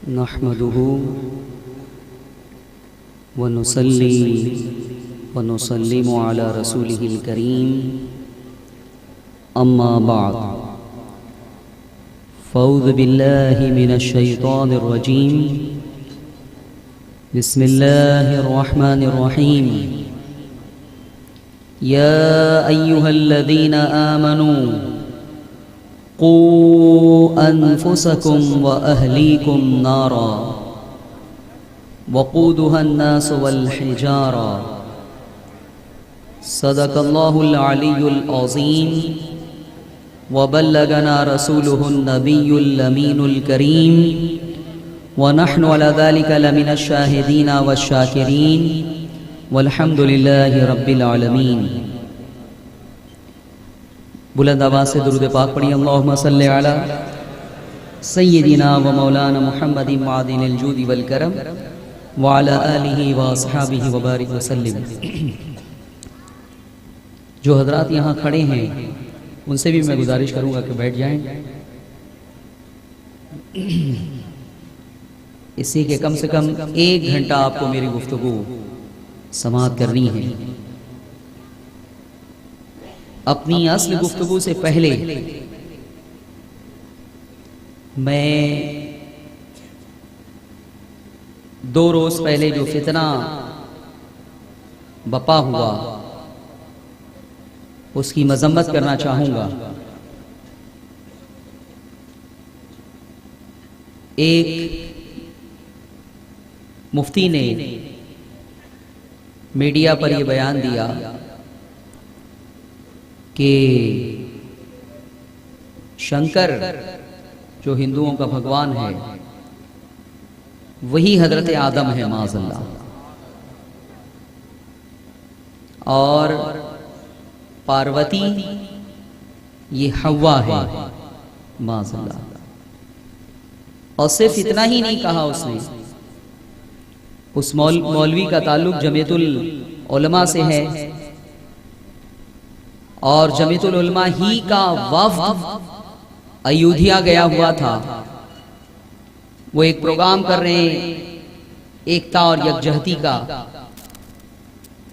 नहमदुहु व नुसल्ली व नुसल्लिमु अला रसूलिहिल करीम अम्मा बाद फ़ऊज़ु बिल्लाहि मिनश शैतानिर रजीम बिस्मिल्लाहिर रहमानिर रहीम या अय्युहल्लज़ीना आमनू क़ू अनफुसकुम व अहलीकुम नारा वक़ूदुहा अन्नास वल हिजारा सदक़ल्लाहुल अलीयुल अज़ीम व बल्लगना रसूलुहुन नबियुल अमीनुल करीम व नहनु अला ज़ालिका लमिनश शाहिदीन वश्शाकिरीन वल्हम्दुलिल्लाहि रब्बिल आलमीन। बुलंद आवाज़ से दुरूद पाक पढ़िए। अल्लाहुम्मा सल्लि अला सय्यिदिना व मौलाना मुहम्मदिन मादिनिल जूदि वल करम व अला आलिहि व अस्हाबिहि व बारिक वसल्लिम। जो हजरात यहाँ खड़े हैं उनसे भी मैं गुजारिश करूँगा कि बैठ जाएं। इसी के कम से कम 1 घंटा आपको मेरी गुफ्तगू समाअत करनी है। अपनी असली गुफ्तगू से पहले मैं 2 रोज पहले जो फितना बपा हुआ उसकी मजम्मत करना चाहूंगा। एक मुफ्ती ने मीडिया पर यह बयान दिया कि शंकर जो हिंदुओं का भगवान है वही हजरत आदम है माज़अल्लाह, और पार्वती ये हव्वा है माज़अल्लाह। और सिर्फ इतना ही नहीं कहा उसने, उस मौलवी का ताल्लुक जमीयतुल उलमा से है और जमीयतुल उलमा ही का वफ़द अयोध्या गया हुआ था। वो एक प्रोग्राम कर रहे हैं एकता और यकजहती का,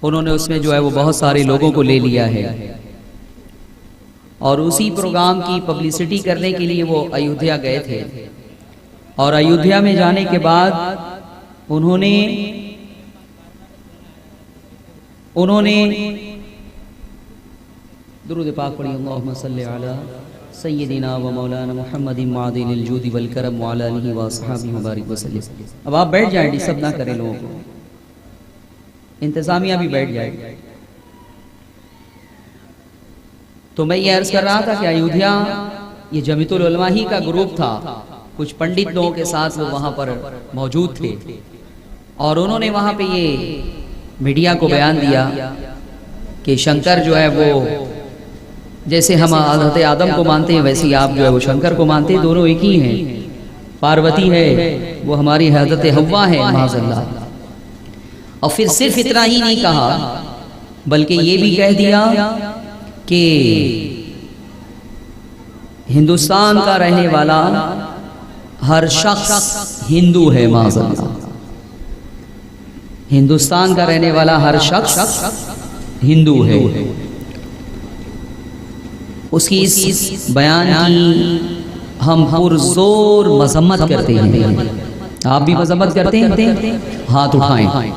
उन्होंने उसमें जो है वो बहुत सारे लोगों को ले लिया है और उसी प्रोग्राम की पब्लिसिटी करने के लिए वो अयोध्या गए थे। और अयोध्या में जाने के बाद उन्होंने दुरूद पाक पढ़ी। अल्लाहुम्मा सल्लि अला सय्यिदिना व मौलाना मुहम्मदिन मादिनिल जूदि वल करम व अला आलिहि व अस्हाबिहि व बारिक वसल्लम। अब आप बैठ जाएं, डिस्टर्ब ना करें लोगों को, इंतजामिया भी बैठ जाए। तो मैं ये अर्ज कर रहा था कि अयोध्या ये जमीयतुल उलमा ही का ग्रुप था, कुछ पंडित लोगों के साथ वो वहां पर मौजूद थे और उन्होंने वहां पे ये मीडिया को बयान दिया कि शंकर जो है वो जैसे हम हज़रत आदम को मानते हैं वैसे ही आप जो है वो शंकर को मानते हैं, दोनों एक ही हैं। पार्वती है वो हमारी हज़रत हव्वा है माज़अल्लाह। और फिर सिर्फ इतना ही नहीं कहा बल्कि ये भी कह दिया कि हिंदुस्तान का रहने वाला हर शख्स हिंदू है माज़अल्लाह। हिंदुस्तान का रहने वाला हर शख्स हिंदू है। उसकी इस बयान की हम पुरजोर मजम्मत करते हैं। आप भी मजम्मत करते हैं? हाथ उठाएं।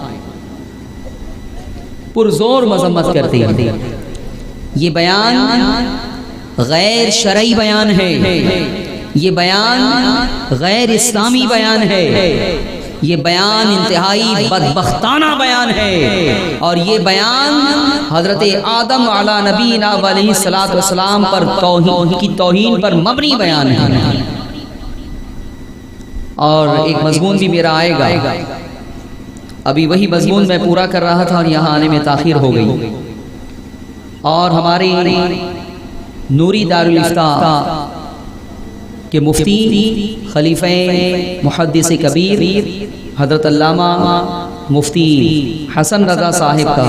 पुरजोर मजम्मत करते हैं। ये बयान गैर शरई बयान है, ये बयान गैर इस्लामी बयान है, ये बयान इंतहाई बदबख्ताना बयान है और ये बयान हजरत आदम अला नबीना अलैहिस्सलातु वस्सलाम पर तौहीन पर मबनी बयान है। और एक मजमून भी मेरा आएगा, अभी वही मजमून मैं पूरा कर रहा था और यहाँ आने में ताखीर हो गई। और हमारे नूरी दारुल इफ्ता के मुफ्ती खलीफे मुहद्दिस कबीर हजरत अल्लामा मुफ्ती हसन रजा साहिब का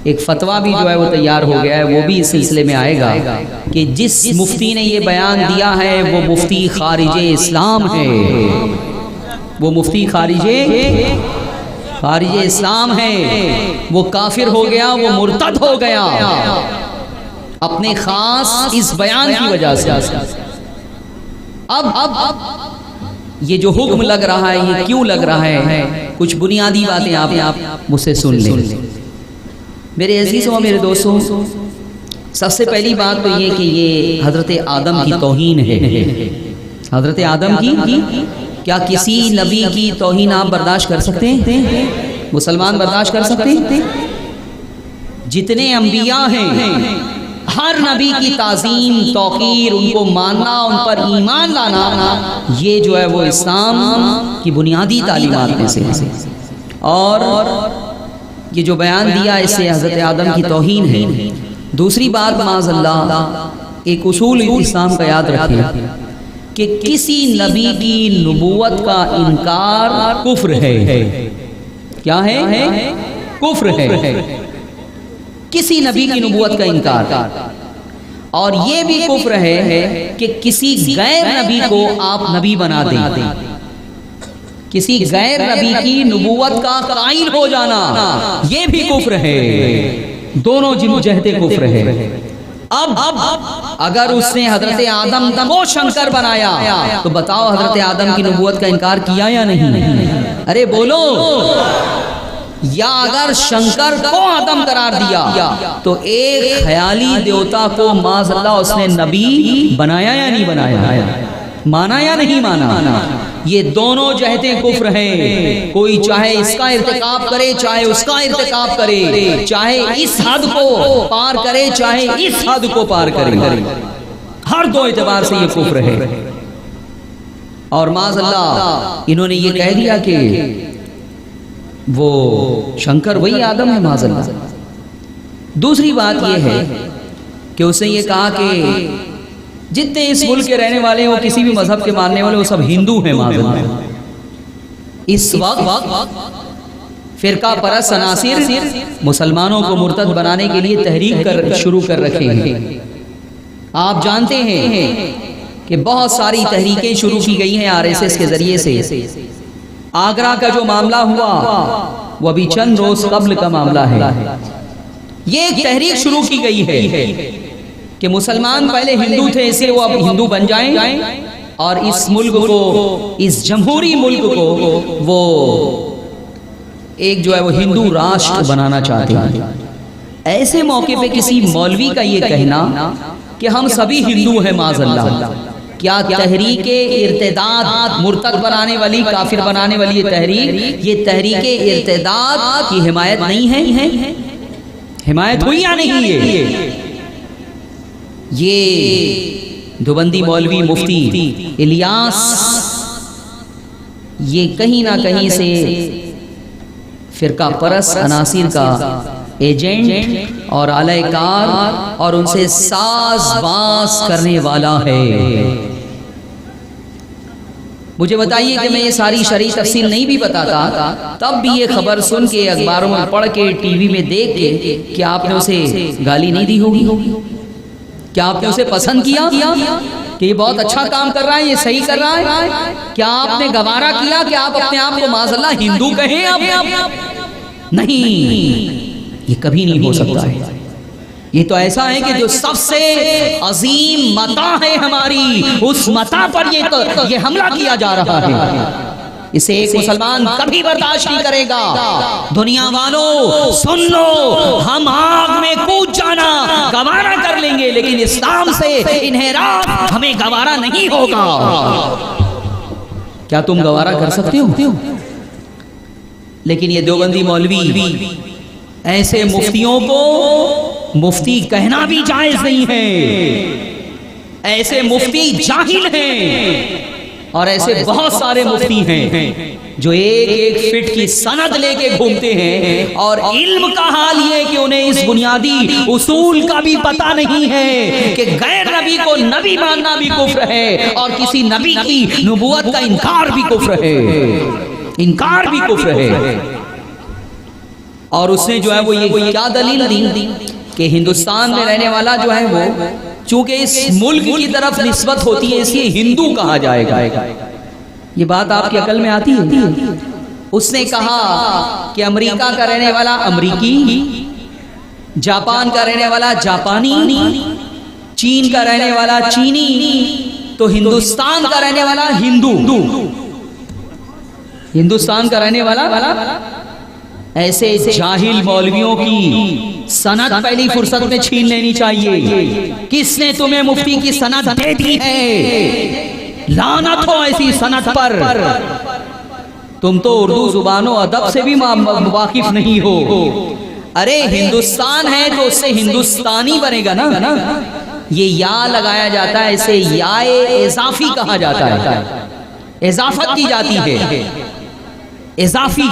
एक फतवा भी जो है वो तैयार हो गया है, वो भी इस सिलसिले में आएगा कि जिस मुफ्ती ने ये बयान दिया है वो मुफ्ती खारिज इस्लाम है। वो मुफ्ती खारिजे इस्लाम है, वो काफिर हो गया, वो मुर्तद हो गया अपने खास इस बयान की वजह से। अब ये जो हुक्म लग रहा है, ये क्यों लग रहा है, कुछ बुनियादी बातें आप मुझसे सुन लें। मेरे अजीजों, मेरे दोस्तों, सबसे पहली बात तो ये कि ये हजरत आदम की तौहीन है। हजरत आदम की क्या किसी नबी की तौहीन आप बर्दाश्त कर सकते हैं? मुसलमान बर्दाश्त कर सकते हैं? जितने अंबिया हैं, हर नबी की ताज़ीम, तौक़ीर, उनको मानना, उन पर ईमान लाना, ये जो है वो इस्लाम की बुनियादी तालीमात में से है। और ये जो बयान दिया, इससे हज़रत आदम की तौहीन है। दूसरी बात, माज़अल्लाह, एक उसूल इस्लाम का याद रखें कि किसी नबी की नबूवत का इनकार कुफ्र है। क्या है? कुफ्र है। किसी नबी की नबूवत का इनकार। और ये भी कुफ्र है कि किसी गैर नबी को आप नबी बना दें। किसी गैर नबी की नबूवत का कायल हो जाना, ये भी कुफ्र है। दोनों जिन्होंने कुफ्र है। अब अगर उसने हजरत आदम को शंकर बनाया, तो बताओ हजरत आदम की नबूवत का इनकार किया या नहीं? अरे बोलो। या अगर शंकर को आदम करार दिया, तो एक ख्याली देवता को माज़अल्लाह उसने नबी बनाया या नहीं बनाया? माना या नहीं माना? ये दोनों जहतें कुफ्र हैं। कोई चाहे इसका इर्तिकाब करे, चाहे उसका इर्तिकाब करे, चाहे इस हद को पार करे, चाहे इस हद को पार करे, हर दो एतबार से ये कुफ्र है। और माज़अल्लाह इन्होंने ये कह दिया कि वो शंकर वही आदम है, माज़अल्लाह। दूसरी बात ये है कि उसने ये कहा कि जितने इस मुल्क के रहने वाले हैं, वो किसी भी मजहब के मानने वाले, वो सब हिंदू हैं, माज़अल्लाह। इस वक्त फिरका परस्त अनासिर मुसलमानों को मुर्तद बनाने के लिए तहरीक शुरू कर रखे हैं। आप जानते हैं कि बहुत सारी तहरीकें शुरू की गई हैं आरएसएस के जरिए से। आगरा का जो मामला हुआ, वो अभी चंद रोज कब्ल का मामला है। ये एक तहरीक शुरू की गई है कि मुसलमान पहले हिंदू थे, इसलिए वो अब हिंदू बन जाएं और इस मुल्क को, इस जमहूरी मुल्क को वो एक जो है वो हिंदू राष्ट्र बनाना चाहते हैं। ऐसे मौके पे किसी मौलवी का ये कहना कि हम सभी हिंदू हैं, माज़अल्लाह, क्या तहरीके इर्तिदाद, मुर्तद बनाने वाली, काफिर बनाने वाली ये तहरीके इर्तिदाद की हिमायत नहीं है? हिमायत हुई या नहीं? ये देवबंदी मौलवी मुफ्ती इलियास, ये कहीं ना कहीं से फिरका परस्त अनासिर का एजेंट और आलाकार और उनसे साज़बाज़ करने वाला है। मुझे बताइए कि मैं ये सारी शरई तफसील नहीं भी बताता, तब भी ये खबर सुन के, अखबारों में पढ़ के, टीवी में देख के, क्या आपने उसे गाली नहीं दी होगी? क्या आपने उसे पसंद किया कि ये बहुत अच्छा काम कर रहा है, ये सही कर रहा है? क्या आपने गवारा किया कि आप अपने आप को माज़अल्लाह हिंदू कहें? आप नहीं, ये कभी नहीं हो सकता है। ये तो ऐसा है कि जो सबसे अजीम मता है हमारी, उस मता पर ये हमला किया जा रहा है। इसे एक मुसलमान कभी बर्दाश्त नहीं करेगा। दुनिया वालों सुन लो, हम आग में कूद जाना गवारा कर लेंगे, लेकिन इस्लाम से इन्हिराफ हमें गवारा नहीं होगा। क्या तुम गवारा कर सकते हो? लेकिन ये देवबंदी मौलवी ऐसे मुफ्तियों को मुफ्ती कहना भी जायज नहीं है। ऐसे मुफ्ती जाहिल हैं और ऐसे बहुत सारे मुफ्ती हैं जो एक एक फिट की सनद लेके घूमते हैं, और इल्म का हाल ये कि उन्हें इस बुनियादी उसूल का भी पता नहीं है कि गैर नबी को नबी मानना भी कुफ्र है और किसी नबी की नबूवत का इनकार भी कुफ्र है। इनकार भी कुफ्र है। और उसने जो है वो ये क्या दलील दी कि हिंदुस्तान में रहने वाला जो है वो चूंकि इस मुल्क की तरफ निस्बत होती है, इसलिए हिंदू कहा जाएगा। ये बात आपकी अकल में आती है? उसने कहा कि अमेरिका का रहने वाला अमेरिकी, जापान का रहने वाला जापानी, चीन का रहने वाला चीनी, तो हिंदुस्तान का रहने वाला हिंदू। हिंदुस्तान का रहने वाला ऐसे जाहिल मौलवियों की सनद पहली फुर्सत में छीन लेनी चाहिए। किसने तुम्हें मुफ्ती की सनद दे दी है? लानत हो ऐसी सनद पर। तुम तो उर्दू जुबानो अदब से भी वाकिफ नहीं हो। अरे हिंदुस्तान है तो उससे हिंदुस्तानी बनेगा ना। ये या लगाया जाता है, इसे याए इजाफी कहा जाता है, इजाफत की जाती है, इजाफी।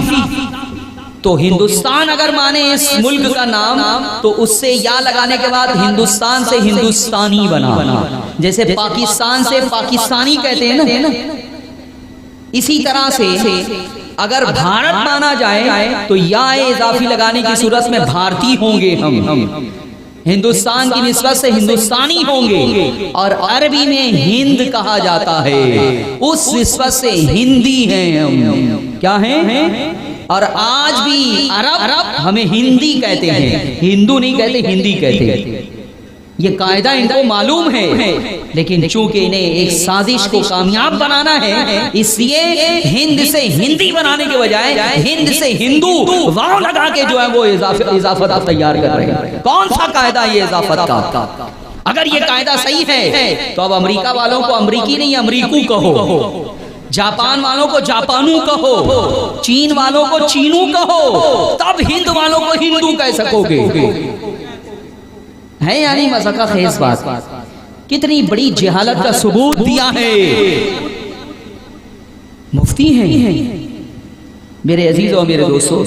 तो हिंदुस्तान अगर माने इस मुल्क का नाम, तो उससे या लगाने के बाद हिंदुस्तान से हिंदुस्तानी बना। जैसे पाकिस्तान से पाकिस्तानी कहते हैं ना, इसी तरह से अगर भारत माना जाए तो या इजाफी लगाने की सूरत में भारतीय होंगे हम, हिंदुस्तान की निस्बत से हिंदुस्तानी होंगे। और अरबी में हिंद कहा जाता है, उस निस्बत से हिंदी हैं हम। क्या हैं? और आज भी अरब हमें हिंदी कहते हैं, हिंदू नहीं कहते, हिंदी कहते हैं। ये कायदा इनको मालूम है, लेकिन चूंकि इन्हें एक साजिश को कामयाब बनाना है, इसलिए हिंद से हिंदी बनाने के बजाय हिंद से हिंदू वाव लगा के जो है वो इजाफत तैयार कर रहे हैं। कौन सा कायदा ये इजाफत का? अगर ये कायदा सही है तो अब अमेरिका वालों को अमरीकी नहीं अमरीकू कहो, जापान वालों को जापानू कहो, चीन वालों को चीनू कहो, तब हिंद वालों को हिंदू कह सकोगे। है यानी मज़ाक़ खेज़ बात। कितनी बड़ी जहालत का सबूत दिया है। मुफ्ती हैं मेरे अजीज़ और मेरे दोस्तों।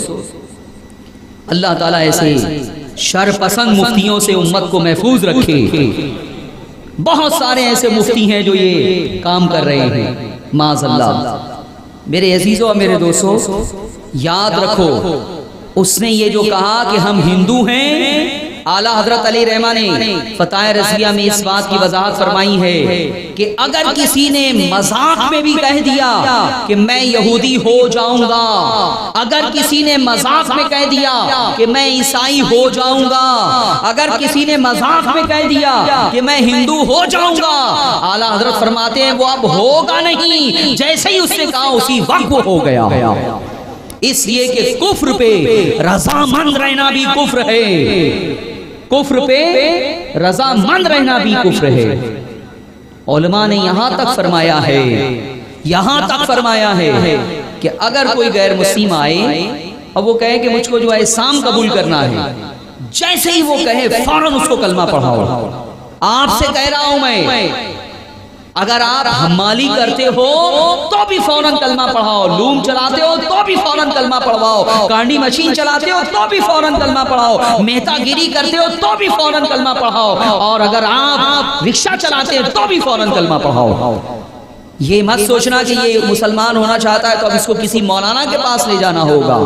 अल्लाह ताला ऐसे शरपसंद मुफ्तियों से उम्मत को महफूज रखे। बहुत सारे ऐसे मुफ्ती हैं जो ये काम कर रहे हैं, माज़अल्लाह। मेरे अजीज़ों और मेरे दोस्तों, याद रखो, उसने ये जो कहा कि हम हिंदू हैं, आला हजरत अली रहमा ने फताह रज़िया में इस बात की वजाहत फरमाई है कि अगर किसी ने मजाक में भी कह दिया कि मैं यहूदी हो जाऊंगा, अगर किसी ने मजाक में कह दिया कि मैं ईसाई हो जाऊंगा, अगर किसी ने मजाक में कह दिया कि मैं हिंदू हो जाऊंगा, आला हजरत फरमाते हैं वो अब होगा नहीं, जैसे ही उसने कहा उसी वक्त वो हो गया। इसलिए कि कुफ्र पे रज़ामंद रहना भी कुफ्र है, कुफ्र पे रज़ामंद रहना भी कुफ्र है। उलमा ने यहां तक फरमाया है, यहां तक फरमाया है कि अगर कोई गैर मुस्लिम आए और वो कहे कि मुझको जो है इस्लाम कबूल करना है, जैसे ही वो कहे फौरन उसको कलमा पढ़ाओ। आपसे कह रहा हूं मैं, अगर आप हमाली करते हो तो भी फौरन कलमा पढ़ाओ, लूम चलाते हो तो भी फौरन कलमा पढ़वाओ, कांडी मशीन चलाते हो तो भी फौरन कलमा पढ़ाओ, मेहतागिरी करते हो तो भी फौरन कलमा पढ़ाओ, और अगर आप रिक्शा चलाते हो तो भी फौरन कलमा पढ़ाओ। ये मत सोचना कि ये मुसलमान होना चाहता है तो अब इसको किसी मौलाना के पास ले जाना होगा।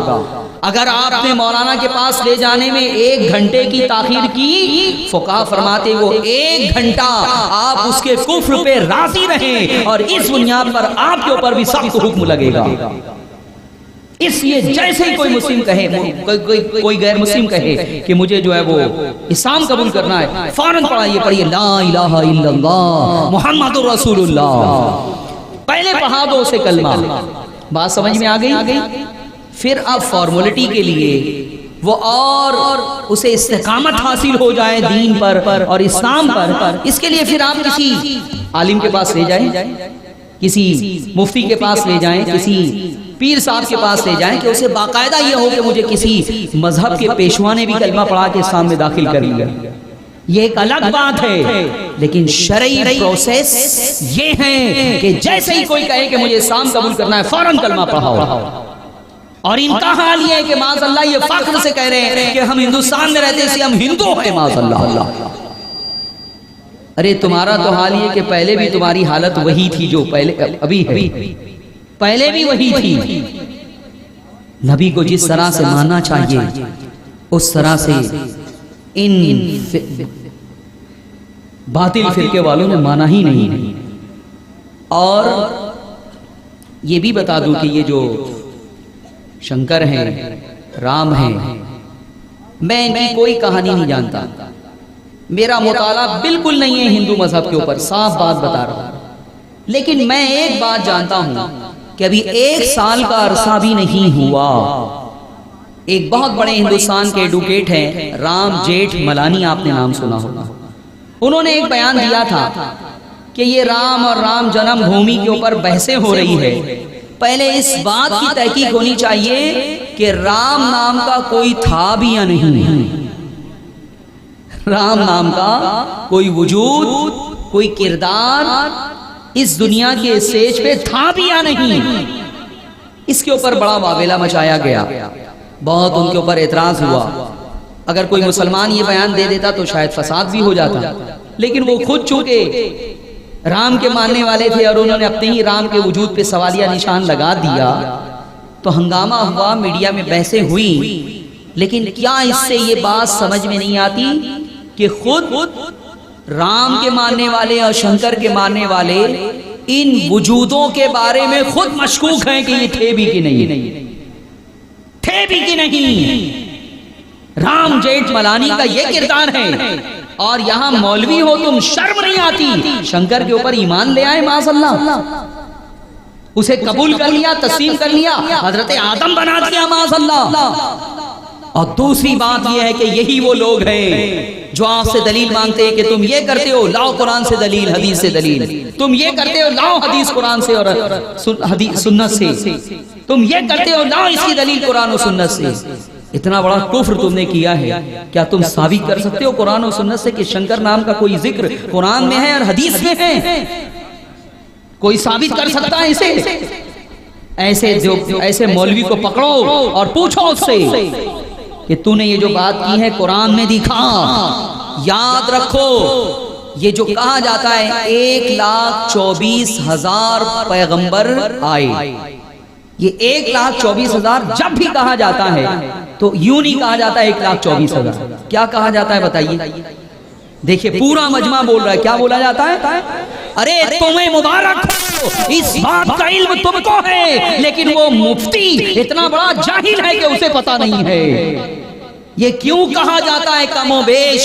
अगर आपने मौलाना के पास ले जाने में 1 घंटे की ताखीर की, फुक़हा फरमाते वो 1 घंटा आप उसके कुफ्र पे राजी रहें और इस बुनियाद पर आपके ऊपर भी सख्त हुक्म लगेगा। इसलिए जैसे ही कोई मुस्लिम कहे, कोई गैर मुस्लिम कहे कि मुझे जो है वो इस्लाम कबूल करना है, फौरन पढ़िए ला इलाहा इल्लल्लाह मुहम्मदुर रसूलुल्लाह, पहले पढ़ा दो उसे कलमा। बात समझ में आ गई? फिर अब फॉर्मेलिटी के लिए वो और उसे इस्तिकामत हासिल हो जाए दीन पर और इस्लाम पर, इसके लिए फिर आप किसी आलिम के पास ले जाएं, किसी मुफ्ती के पास ले जाएं, किसी पीर साहब के पास ले जाएं कि उसे बाकायदा ये हो कि मुझे किसी मजहब के पेशवा ने भी कलमा पढ़ा के इस्लाम में दाखिल कर लिया। ये एक अलग बात है, लेकिन शरई प्रोसेस ये है कि जैसे ही कोई कहे कि मुझे इस्लाम कबूल करना है, फौरन कलमा पढ़ाओ। और इनका हाल ये है कि माज़अल्लाह ये फख्र से कह रहे हैं कि हम हिंदुस्तान में रहते हैं, हम हिंदू हैं, माज़अल्लाह। अरे तुम्हारा तो हाल ये कि पहले भी तुम्हारी हालत वही थी जो पहले अभी है, पहले भी वही थी। नबी को जिस तरह से मानना चाहिए उस तरह से इन बातिल फिरके वालों ने माना ही नहीं। और ये भी बता दूं कि ये जो शंकर हैं, राम हैं, मैं इनकी कोई कहानी नहीं जानता। मेरा मुताला बिल्कुल नहीं है हिंदू मजहब के ऊपर, साफ बात बता रहा हूं। लेकिन मैं एक बात जानता हूं कि अभी 1 साल का अरसा भी नहीं हुआ, एक बहुत बड़े हिंदुस्तान के एडवोकेट हैं राम जेठमलानी, आपने नाम सुना होगा। उन्होंने एक बयान दिया था कि ये राम और राम जन्मभूमि के ऊपर बहसें हो रही है। पहले इस बात की तहकीक होनी चाहिए कि राम नाम का कोई था भी या नहीं, राम नाम का कोई वजूद, कोई किरदार इस दुनिया के स्टेज पे था भी या नहीं। इसके ऊपर बड़ा वावेला मचाया गया, बहुत उनके ऊपर एतराज हुआ। अगर कोई मुसलमान ये बयान दे देता तो शायद फसाद भी हो जाता, लेकिन वो खुद चूंकि राम के मानने वाले थे और उन्होंने अपने ही राम के वजूद पे सवालिया निशान लगा दिया, तो हंगामा हुआ, मीडिया में बहसें हुई। लेकिन क्या इससे ये बात समझ में नहीं आती कि खुद राम के मानने वाले और शंकर के मानने वाले इन वजूदों के बारे में खुद मशकूक हैं कि ये थे भी कि नहीं, थे भी कि नहीं। राम जेठमलानी का ये किरदार है, और यहां मौलवी हो तुम, शर्म नहीं आती? शंकर के ऊपर ईमान ले आए माज़अल्लाह, उसे कबूल कर लिया, तस्लीम कर लिया, हजरत आदम बना दिया माज़अल्लाह। और दूसरी बात यह है कि यही वो लोग हैं जो आपसे दलील मांगते हैं कि तुम ये करते हो, लाओ कुरान से दलील, हदीस से दलील, तुम ये करते हो, लाओ हदीस कुरान से और सुन्नत से, तुम ये करते हो, लाओ इसकी दलील कुरान और सुन्नत से। इतना बड़ा कुफ्र तुमने किया है, क्या तुम साबित कर सकते हो कुरान और सुन्नत से कि शंकर नाम का कोई जिक्र कुरान में है और हदीस में है? कोई साबित कर सकता है इसे? ऐसे मौलवी को पकड़ो और पूछो उससे कि तूने ये जो बात की है कुरान में दिखा। याद रखो, ये जो कहा जाता है 1,24,000 पैगंबर आए, ये 1,24,000 जब भी कहा जाता है तो यूं नहीं कहा जाता 1,24,000, क्या कहा जाता है बताइए? देखिए पूरा मजमा बोल रहा है, क्या बोला जाता है? अरे तुम्हें मुबारक हो, इस बात का इल्म तुमको है, लेकिन वो मुफ्ती इतना बड़ा जाहिल है कि उसे पता नहीं है। ये क्यों कहा जाता है कमोबेश?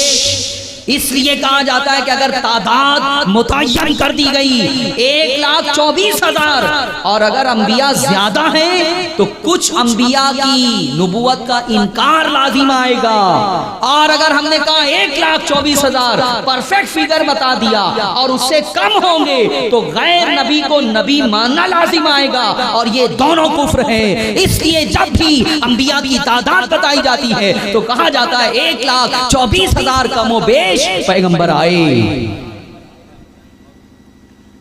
इसलिए कहा जाता है कि अगर तादाद मुतय्यन कर दी गई 1,24,000 और अगर अंबिया ज्यादा हैं तो कुछ अंबिया की नबुवत का इनकार लाजिम आएगा, और अगर हमने कहा 1,24,000 परफेक्ट फिगर बता दिया और उससे कम होंगे तो गैर नबी को नबी मानना लाजिम आएगा, और ये दोनों कुफ्र हैं। इसलिए जब भी अंबिया की तादाद बताई जाती है तो कहा जाता है 1,24,000 कमोबेश पैगंबर आए।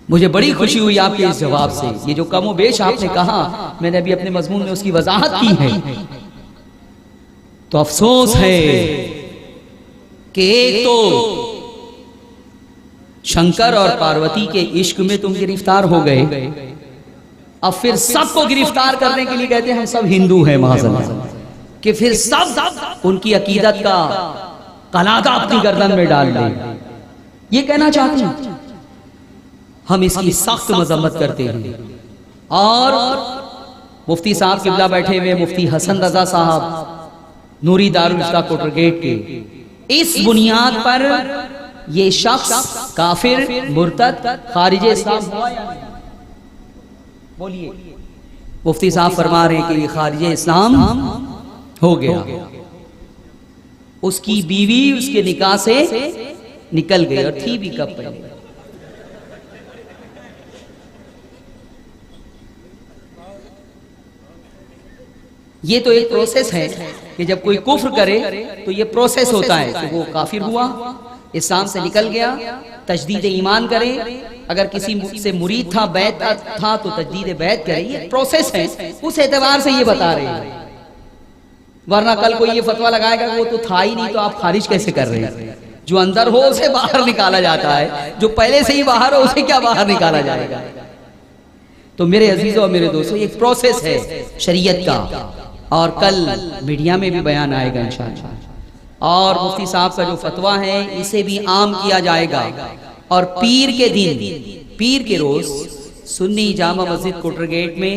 मुझे बड़ी खुशी हुई आपके इस जवाब से। ये जो कमोबेश आपने कहा, मैंने अभी अपने मजमून में उसकी वजाहत की है। तो अफसोस है कि एक तो शंकर और पार्वती के इश्क में तुम गिरफ्तार हो गए, अब फिर सबको गिरफ्तार करने के लिए कहते हैं हम सब हिंदू हैं माज़अल्लाह, कि फिर सब उनकी अकीदत का कलादा अपनी गर्दन में डाल दे। ये कहना चाहते हैं, हम इसकी सख्त मजम्मत करते हैं। और मुफ्ती साहब किबला बैठे हुए, मुफ्ती हसन रजा साहब नूरी दारुल इफ्ता कोटर गेट के, इस बुनियाद पर ये शख्स काफिर, मुर्तद, खारिजे इस्लाम हुआ या नहीं? बोलिए। मुफ्ती साहब फरमा रहे हैं कि ये खारिजे इस्लाम हो गया। उसकी बीवी उसके निकाह से निकल गई, और थी भी कब पहले। ये तो एक प्रोसेस है कि जब कोई कुफ्र करे तो ये प्रोसेस होता है कि वो काफिर हुआ, इस्लाम से निकल गया, तजदीद ईमान करे। अगर किसी से मुरीद था, बैत था, तो तजदीद बैत करे। ये प्रोसेस है, उस एतबार से ये बता रहे हैं। वरना कल कोई ये फतवा लगाएगा वो तो था ही नहीं, तो आप खारिज कैसे कर रहे हैं? जो अंदर हो उसे बाहर निकाला जाता है, जो पहले से ही बाहर हो उसे क्या बाहर निकाला जाएगा? तो मेरे अजीजों और मेरे दोस्तों, एक प्रोसेस है शरीयत का, और कल मीडिया में भी बयान आएगा इंशाअल्लाह। और मुफ्ती साहब का जो फतवा है इसे भी आम किया जाएगा, और पीर के दिन, पीर के रोज सुन्नी जामा मस्जिद कोटरगेट में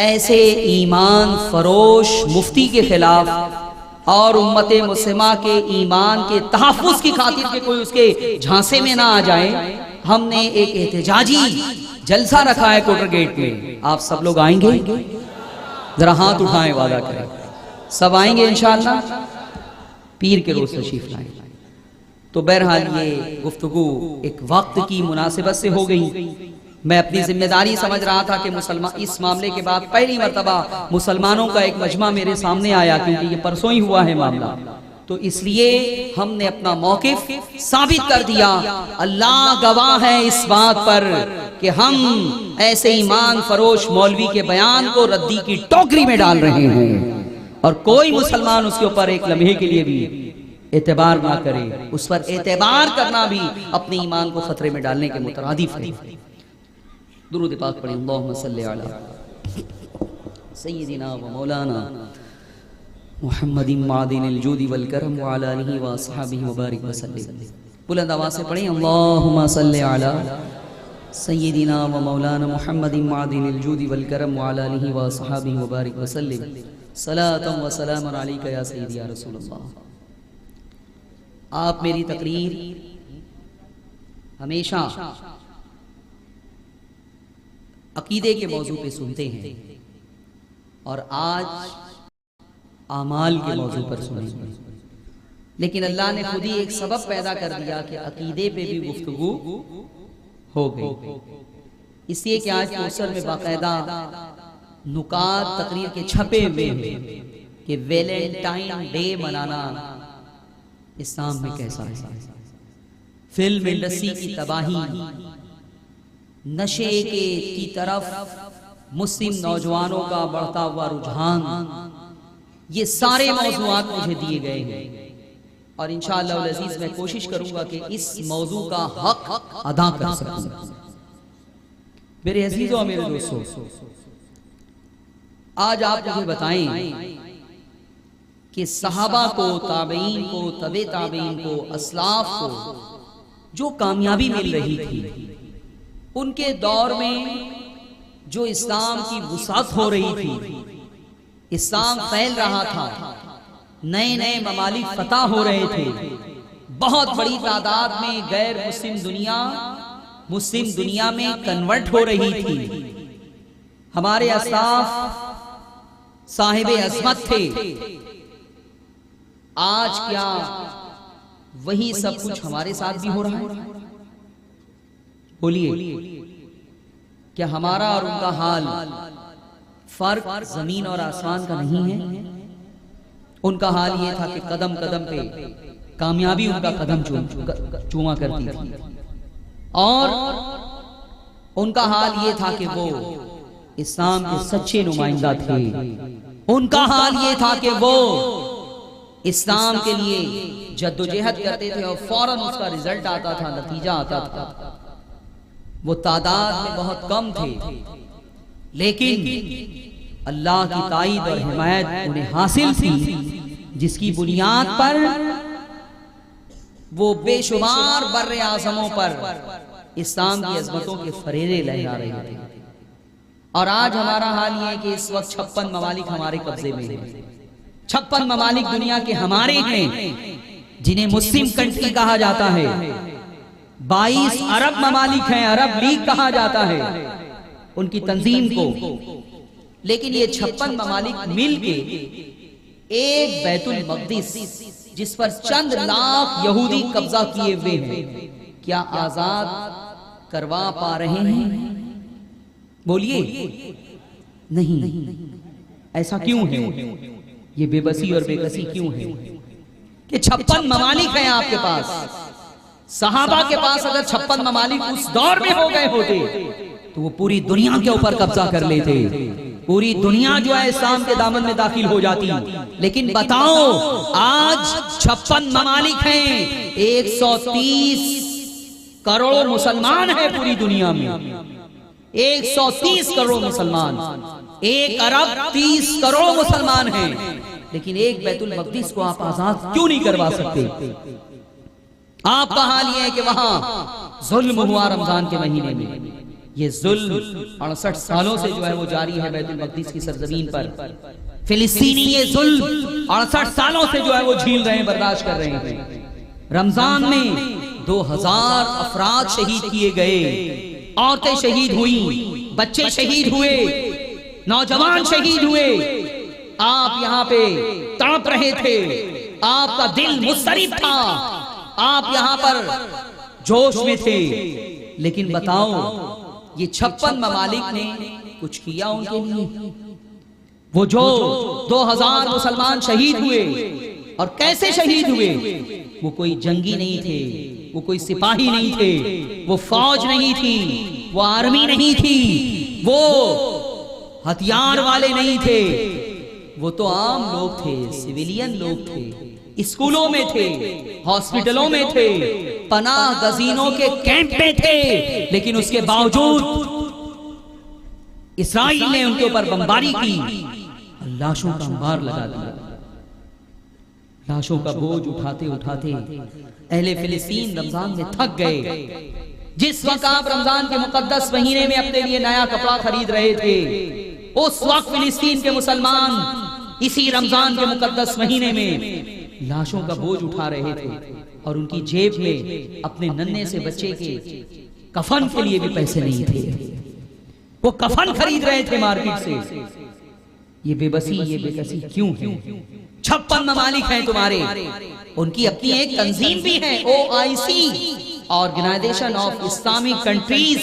ऐसे ईमान फरोश मुफ्ती के खिलाफ और उम्मत मुस्लिमा के ईमान के तहफ़्फ़ुज़ की खातिर के कोई उसके झांसे में ना आ जाए, हमने एक एहतजाजी जलसा रखा है कोटरगेट में। आप सब लोग आएंगे? जरा हाथ उठाएं, वादा करें सब आएंगे इंशाअल्लाह। पीर के रोज तशरीफ लाएं। तो बहरहाल ये गुफ्तगू एक वक्त की मुनासिबत से हो गई। मैं अपनी जिम्मेदारी समझ रहा था कि मुसलमान इस मामले के बाद पहली मर्तबा मुसलमानों का एक मजमा मेरे सामने आया, क्योंकि ये परसों ही हुआ है मामला। तो इसलिए हमने अपना मौकिफ साबित कर दिया। अल्लाह गवाह है इस बात पर कि हम ऐसे ईमान फरोश मौलवी के बयान को रद्दी की टोकरी में डाल रहे हैं, और कोई मुसलमान उसके ऊपर एक लम्हे के लिए भी एतबार ना करे। उस पर एतबार करना भी अपने ईमान को खतरे में डालने के मुतरादिफ है। दुरूद पाक पढ़ें। अल्लाहुम्मा सल्ली अला सय्यिदिना व मौलाना मुहम्मदिन मादिनिल जूदि वल करम व अला आलिहि व अस्हाबिहि व बारिक व सल्लिम। बुलंद आवाज़ से पढ़ें। अल्लाहुम्मा सल्ली अला सय्यिदिना व मौलाना मुहम्मदिन मादिनिल जूदि वल करम व अला आलिहि व अस्हाबिहि व बारिक व सल्लिम। सलातन व सलामन अलैका या सय्यदी या रसूलल्लाह। आप मेरी तकरीर हमेशा अकीदे के मौजू पे सुनते हैं, और आज आमाल के मौजू पर सुनेंगे। लेकिन अल्लाह ने खुद ही एक सबब पैदा कर दिया कि अकीदे पे भी गुफ्तगू हो गई। इसलिए कि आज पोस्टर में बाकायदा नुकात तकरीर के छपे हुए हैं कि वैलेंटाइन डे मनाना इस्लाम में कैसा है। फिल्म इंडस्ट्री की तबाही, नशे की तरफ मुस्लिम नौजवानों का बढ़ता हुआ रुझान, ये सारे मौजूआत मुझे दिए गए हैं, और इंशाअल्लाह अज़ीज़ मैं कोशिश करूंगा कि इस मौजू का हक अदा कर सकूं। मेरे अज़ीज़ों, मेरे दोस्तों, आज आप मुझे बताएं कि सहाबा को, ताबईन को, तबे ताबईन को, असलाफ को जो कामयाबी मिल रही थी, उनके दौर में जो इस्लाम की वुसात हो रही थी, इस्लाम फैल रहा था, नए नए ममालिक फतह हो रहे थे, बहुत बड़ी तादाद में गैर मुस्लिम दुनिया में कन्वर्ट हो रही थी। हमारे असलाफ साहिब अज़मत थे। आज क्या वही सब कुछ हमारे साथ भी हो रहा है? बोलिए, क्या हमारा और उनका हाल फर्क जमीन और आसमान का नहीं है? उनका हाल ये था कि कदम कदम पे कामयाबी उनका कदम चूमा करती थी, और उनका हाल ये था कि वो इस्लाम के सच्चे नुमाइंदा थे। उनका हाल ये था कि वो इस्लाम के लिए जद्दोजहद करते थे और फौरन उसका रिजल्ट आता था, नतीजा आता था। वो तादाद में बहुत कम थे, लेकिन अल्लाह की ताईद और हिमायत उन्हें हासिल थी, जिसकी बुनियाद पर वो बेशुमार बर्रे आज़मों पर इस्लाम की अज़मतों के फरेरे लहरा रहे थे। और आज हमारा हाल ये है कि इस वक्त 56 ममालिक हमारे कब्जे में हैं। 56 ममालिक दुनिया के हमारे हैं, जिन्हें मुस्लिम कंट्री कहा जाता है। 22 अरब ममालिक हैं, अरब लीग कहा जाता है उनकी तंजीम को। लेकिन ये 56 ममालिक मिलके एक बैतुल मक़दिस, जिस पर चंद लाख यहूदी कब्जा किए हुए हैं, क्या आजाद करवा पा रहे हैं? बोलिए, नहीं। ऐसा क्यों है? ये बेबसी और बेकसी क्यों है कि 56 ममालिक हैं आपके पास? सहाबा के पास अगर 56 ममालिक उस दौर में हो गए होते तो वो पूरी दुनिया के ऊपर कब्जा कर लेते। पूरी दुनिया जो है इस्लाम के दामन में दाखिल हो जाती। लेकिन बताओ, आज 56 ममालिक हैं, 130 करोड़ मुसलमान हैं पूरी दुनिया में। 130 करोड़ मुसलमान, 1 अरब 30 करोड़ मुसलमान हैं, लेकिन एक बैतुल मक़दिस को आप आजाद क्यों नहीं करवा सकते? आपका हाल ये है कि वहां जुल्म हुआ रमजान के महीने में, ये जुल्म 68 सालों से जो है वो जारी है बैतुल मक़दिस की सरजमीन पर। फिलिस्तीनी ये जुल्म 68 सालों से जो है वो झेल रहे हैं, बर्दाश्त कर रहे हैं। रमजान में 2000 अफराद शहीद किए गए, औरतें शहीद हुई, बच्चे शहीद हुए, नौजवान शहीद हुए। आप यहाँ पे तड़प रहे थे, आपका दिल मुस्तरिब था, आप यहाँ पर जोश में थे। लेकिन बताओ, ये 56 ममालिक ने कुछ किया उनके लिए? वो जो 2000 मुसलमान शहीद हुए, और कैसे शहीद हुए? वो कोई जंगी नहीं थे, वो कोई सिपाही नहीं थे, वो फौज नहीं थी, वो आर्मी नहीं थी, वो हथियार वाले नहीं थे, वो तो आम लोग थे, सिविलियन लोग थे, स्कूलों में थे, हॉस्पिटलों में थे, पनाह गजीनों के कैंप में थे। लेकिन उसके बावजूद इस्राइल ने उनके ऊपर बमबारी की, लाशों का अंबार लगा दिया। लाशों का बोझ उठाते उठाते अहले फिलिस्तीन रमजान में थक गए। जिस वक्त आप रमजान के मुकद्दस महीने में अपने लिए नया कपड़ा खरीद रहे थे, उस वक्त फिलिस्तीन के मुसलमान इसी रमजान के मुकद्दस महीने में लाशों का बोझ उठा रहे थे, और उनकी जेब में अपने नन्हे से बच्चे के कफन के लिए भी पैसे नहीं थे। वो कफन खरीद रहे थे मार्केट से। ये बेबसी, ये बेकसी क्यों है? 56 ममालिक हैं तुम्हारे, उनकी अपनी एक तंजीम भी है, OIC, organisation of Islamic countries.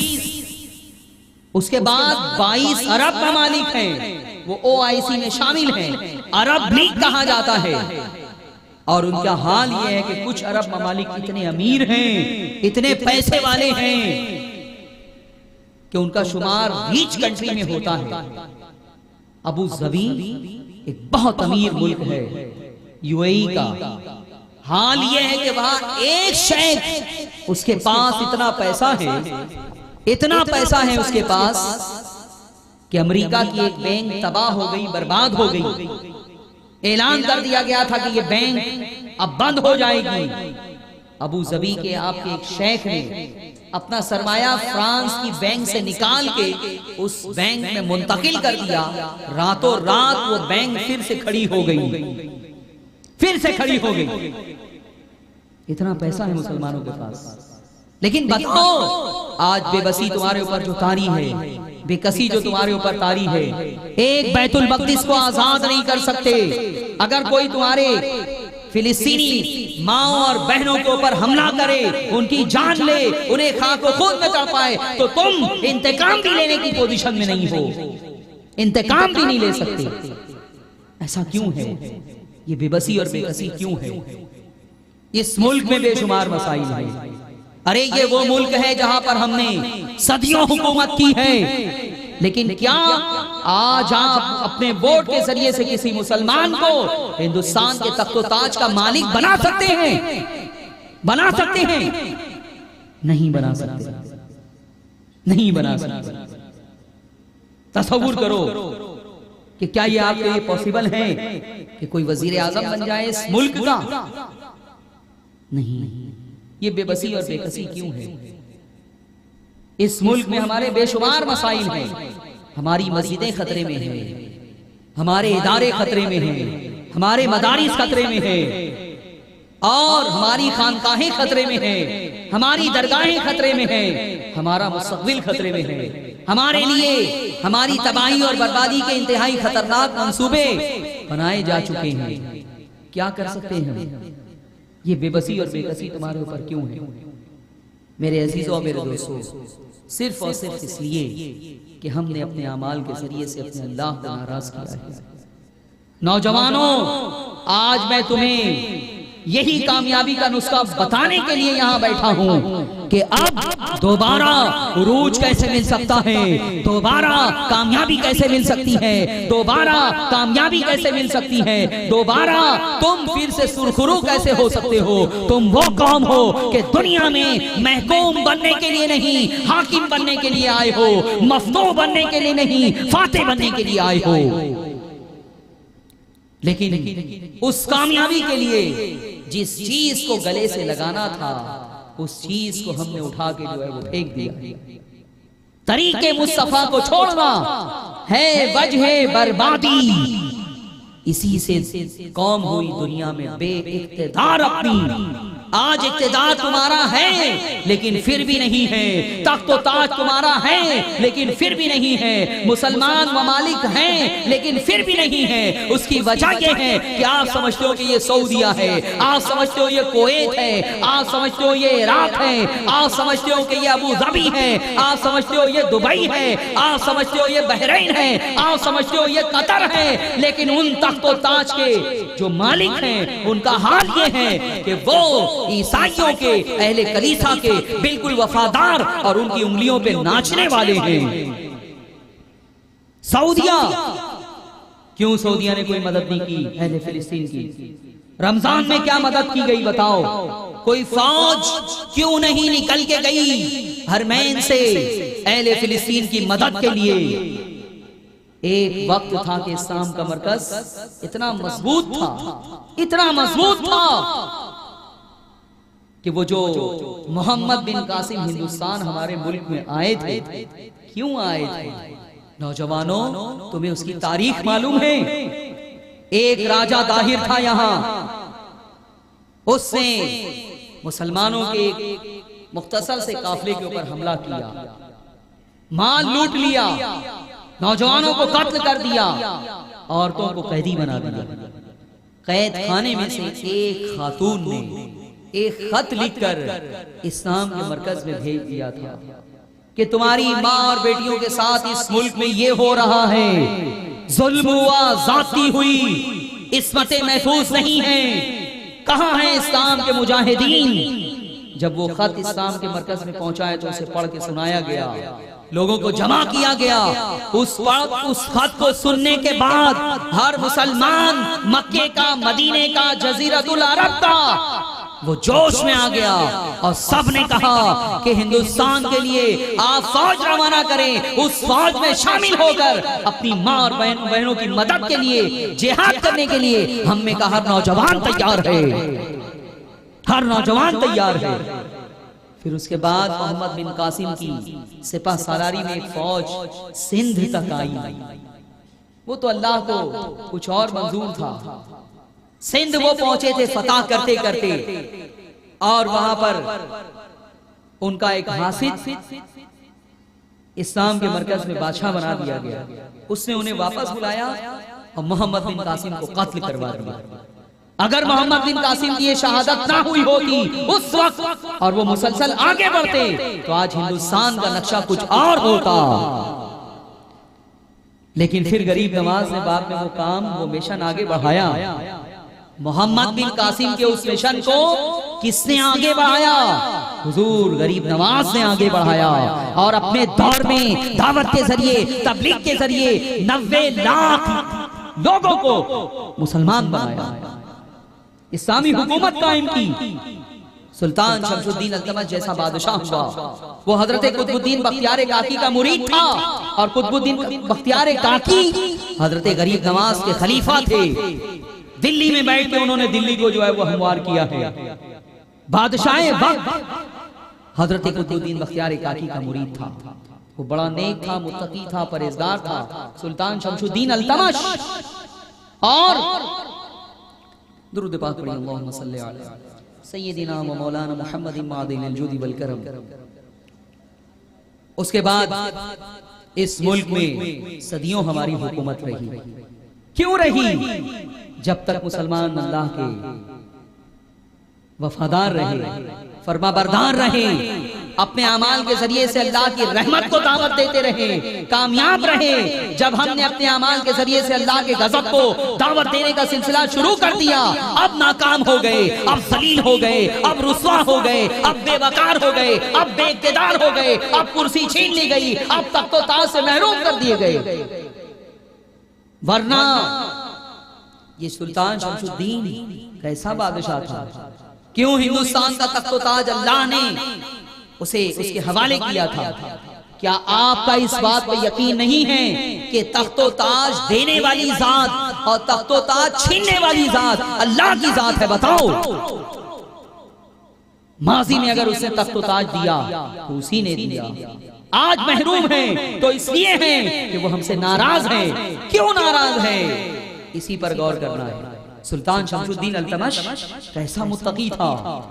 उसके बाद 22 अरब ममालिक हैं, वो OIC में शामिल हैं, अरब लीग कहा जाता है। और उनका हाल ये है कि कुछ अरब ममालिक इतने अमीर हैं, इतने पैसे वाले हैं कि उनका शुमार रिच कंट्री में होता है। अबू ज़बी एक बहुत अमीर मुल्क है, UAE का। हाल यह है कि वहां एक शेख, उसके पास इतना पैसा है, इतना पैसा है उसके पास कि अमेरिका की एक बैंक तबाह हो गई, बर्बाद हो गई। ऐलान कर दिया गया था कि ये बैंक अब बंद हो जाएगी। अबू ज़बी के आपके एक शेख ने अपना सरमाया फ्रांस की बैंक से निकाल के उस बैंक में मुंतकिल कर दिया। रातों रात वो बैंक फिर से खड़ी हो गई, फिर से खड़ी हो गई। इतना पैसा है मुसलमानों के पास। लेकिन बताओ, आज बेबसी तुम्हारे ऊपर जो तारी है, बेकसी जो तुम्हारे ऊपर तारी है, एक बैतुल मक़दिस को आजाद नहीं कर सकते। अगर कोई तुम्हारे फिलिस्तीनी माओ और बहनों के ऊपर हमला करे, उनकी जान ले, उन्हें खाक को खुद न चढ़ पाए, तो तुम इंतकाम भी लेने की पोजीशन में नहीं हो, इंतकाम भी नहीं ले सकते। ऐसा क्यों है? ये बेबसी और बेकसी क्यों है? इस मुल्क में बेशुमार मसाइल है। अरे ये वो मुल्क है जहां पर हमने सदियों हुकूमत की है, लेकिन क्या आज आप अपने वोट के जरिए से किसी मुसलमान को हिंदुस्तान के तख्तो ताज का मालिक बना सकते हैं? बना सकते हैं? नहीं बना सकते, नहीं बना सकते। तसव्वुर करो कि क्या ये आपके लिए पॉसिबल है कि कोई वजीर आजम बन जाए इस मुल्क का? नहीं। ये बेबसी और बेकसी क्यों है? इस मुल्क में हमारे बेशुमार मसाइल हैं। हमारी मस्जिदें खतरे में हैं, हमारे इदारे खतरे में हैं, हमारे मदारिस खतरे में हैं, और हमारी खानकाहें खतरे में हैं, हमारी दरगाहें खतरे में हैं, हमारा मुस्तक़बिल खतरे में है। हमारे लिए हमारी तबाही और बर्बादी के इंतहाई खतरनाक मंसूबे बनाए जा चुके हैं। क्या कर सकते हैं? ये बेबसी और बेकसी तुम्हारे ऊपर क्यों है? मेरे अजीजों और मेरे दोस्तों, सिर्फ और सिर्फ इसलिए कि हमने अपने अमाल के जरिए से अपने अल्लाह को नाराज किया है। नौजवानों, आज मैं तुम्हें यही कामयाबी का नुस्खा बताने के लिए यहाँ बैठा हूँ कि अब दोबारा उरूज कैसे मिल सकता है, दोबारा कामयाबी कैसे मिल सकती है, दोबारा कामयाबी कैसे मिल सकती है, दोबारा तुम फिर से सुरखरू कैसे हो सकते हो। तुम वो कौम हो कि दुनिया में महकूम बनने के लिए नहीं, हाकिम बनने के लिए आए हो, मफतूह बनने के लिए नहीं, फातेह बनने के लिए आए हो। लेकिन उस कामयाबी के लिए जिस चीज को गले से लगाना था, उस चीज को हमने उठा के जो है वो फेंक दिया। तरीके मुस्तफा को छोड़ना है वजह बर्बादी। इसी से कौम हुई दुनिया में बे इख्तिदार अपनी। आज इख्तिदार तुम्हारा है लेकिन फिर भी नहीं है, तख्तो ताज तुम्हारा है लेकिन फिर भी नहीं है, मुसलमान ममालिक हैं लेकिन फिर भी नहीं है। उसकी वजह यह है कि आप समझते हो कि ये सऊदिया है, आप समझते हो ये कुवैत है, आप समझते हो ये इराक है, आप समझते हो कि ये अबू धाबी है, आप समझते हो ये दुबई है, आप समझते हो ये बहरीन है, आप समझते हो ये कतर है। लेकिन उन तख्तो ताज के जो मालिक हैं उनका हाल ये है कि वो ईसाइयों के, अहले कलीसा के बिल्कुल वफादार और उनकी उंगलियों पे नाचने वाले हैं। सऊदिया, क्यों सऊदिया ने कोई मदद नहीं की अहले फिलिस्तीन की? रमजान में क्या मदद की गई बताओ? कोई फौज क्यों नहीं निकल के गई हरमैन से अहले फिलिस्तीन की मदद के लिए? एक वक्त था कि इस्लाम का मरकज इतना मजबूत था, इतना मजबूत था कि वो जो मोहम्मद बिन कासिम हिंदुस्तान हमारे मुल्क में आए थे, क्यों आए थे? नौजवानों, तुम्हें उसकी तारीख मालूम है? एक राजा दाहिर था यहाँ, उसने मुसलमानों के एक मुख्तसर से काफिले के ऊपर हमला किया, माल लूट लिया, नौजवानों को कत्ल कर दिया, औरतों को कैदी बना दिया। कैद खाने में से एक खातून ने एक खत लिखकर इस्लाम के मरकज में भेज दिया था कि तुम्हारी माँ और बेटियों के साथ इस मुल्क में ये हो रहा है, जुल्म हुआ, जाती हुई, इस्मतें महफूज नहीं है, कहाँ है इस्लाम के मुजाहिदीन? जब वो खत इस्लाम के मरकज में पहुंचा है तो उसे पढ़ के सुनाया गया, लोगों को जमा किया गया। उस खत को सुनने के बाद हर मुसलमान मक्के का, मदीने का, जजीरतुल अरब का वो जोश में आ गया और सब ने कहा कि हिंदुस्तान के लिए आप फौज रवाना करें। उस फौज में शामिल होकर अपनी माँ और बहनों की मदद के लिए, जिहाद करने के लिए हम में का हर नौजवान तैयार है, हर नौजवान तैयार है। फिर उसके बाद मोहम्मद बिन कासिम की सिपह सालारी में एक फौज सिंध तक आई। वो तो अल्लाह को कुछ और मंजूर था। सिंध वो पहुंचे थे फतह करते करते, और वहां पर उनका एक हासिद इस्लाम के मरकज में बादशाह बना दिया गया। उसने उन्हें वापस बुलाया और मोहम्मद बिन कासिम को कत्ल करवा दिया। अगर मोहम्मद बिन कासिम की शहादत ना हुई होती उस वक्त और वो मुसलसल आगे बढ़ते तो आज हिंदुस्तान का नक्शा कुछ और होता। लेकिन फिर गरीब नवाज ने बाद में वो काम, वो मिशन आगे बढ़ाया। मोहम्मद बिन कासिम के उस मिशन को किसने आगे बढ़ाया? हुजूर गरीब नवाज ने आगे बढ़ाया और अपने दौर में दावत के जरिए, तबलीग के जरिए 90 लाख लोगों को मुसलमान बनाया, इस्लामी हुकूमत कायम की। सुल्तान शमशुद्दीन अल्तमश जैसा बादशाह हुआ, वो हजरत कुतुबुद्दीन बख्तियार काकी का मुरीद था, और कुतुबुद्दीन बख्तियार काकी हजरत गरीब नवाज के खलीफा थे। दिल्ली में बैठ के उन्होंने दिल्ली को जो है वो हमवार किया है। बादशाह वक्त हजरत कुतुबुद्दीन बख्तियार काकी का मुरीद था, वो बड़ा नेक था, मुत्तकी था, परहेजगार था, सुल्तान शमशुद्दीन अल्तमश। और दुरूद पाक पढ़िए, अल्लाहुम्मा सल्ली अला सय्यिदिना व मौलाना मुहम्मदिन मादिल जुदी वल करम। उसके बाद इस मुल्क में सदियों हमारी हुकूमत रही। क्यों रही? जब तक मुसलमान अल्लाह के वफादार रहे, फरमाबरदार रहे, अपने अमाल के जरिए से अल्लाह की रहमत को दावत देते रहे, कामयाब रहे। जब हमने अपने अमाल के जरिए से अल्लाह के गजब को दावत देने का सिलसिला शुरू कर दिया, अब नाकाम हो गए, अब जलील हो गए, अब रुस्वा हो गए, अब बेवकार हो गए, अब बेइक़्तिदार हो गए, अब कुर्सी छीन ली गई, अब तख्तो ताज से महरूम कर दिए गए। वरना ये सुल्तान शमशुद्दीन कैसा बादशाह था? क्यों हिंदुस्तान का तख्तो ताज अल्लाह ने उसे उसके हवाले किया था? क्या आपका इस बात पर यकीन नहीं है कि तख्तो ताज देने वाली जात और तख्तो ताज छीनने वाली जात अल्लाह की जात है? बताओ। माजी में अगर उसने तख्त ताज दिया तो उसी ने दिया। आज महरूम हैं तो इसलिए हैं कि वो हमसे नाराज हैं। क्यों नाराज हैं, इसी पर गौर करना है। सुल्तान शमशुद्दीन अल्तमश कैसा मुत्तकी था,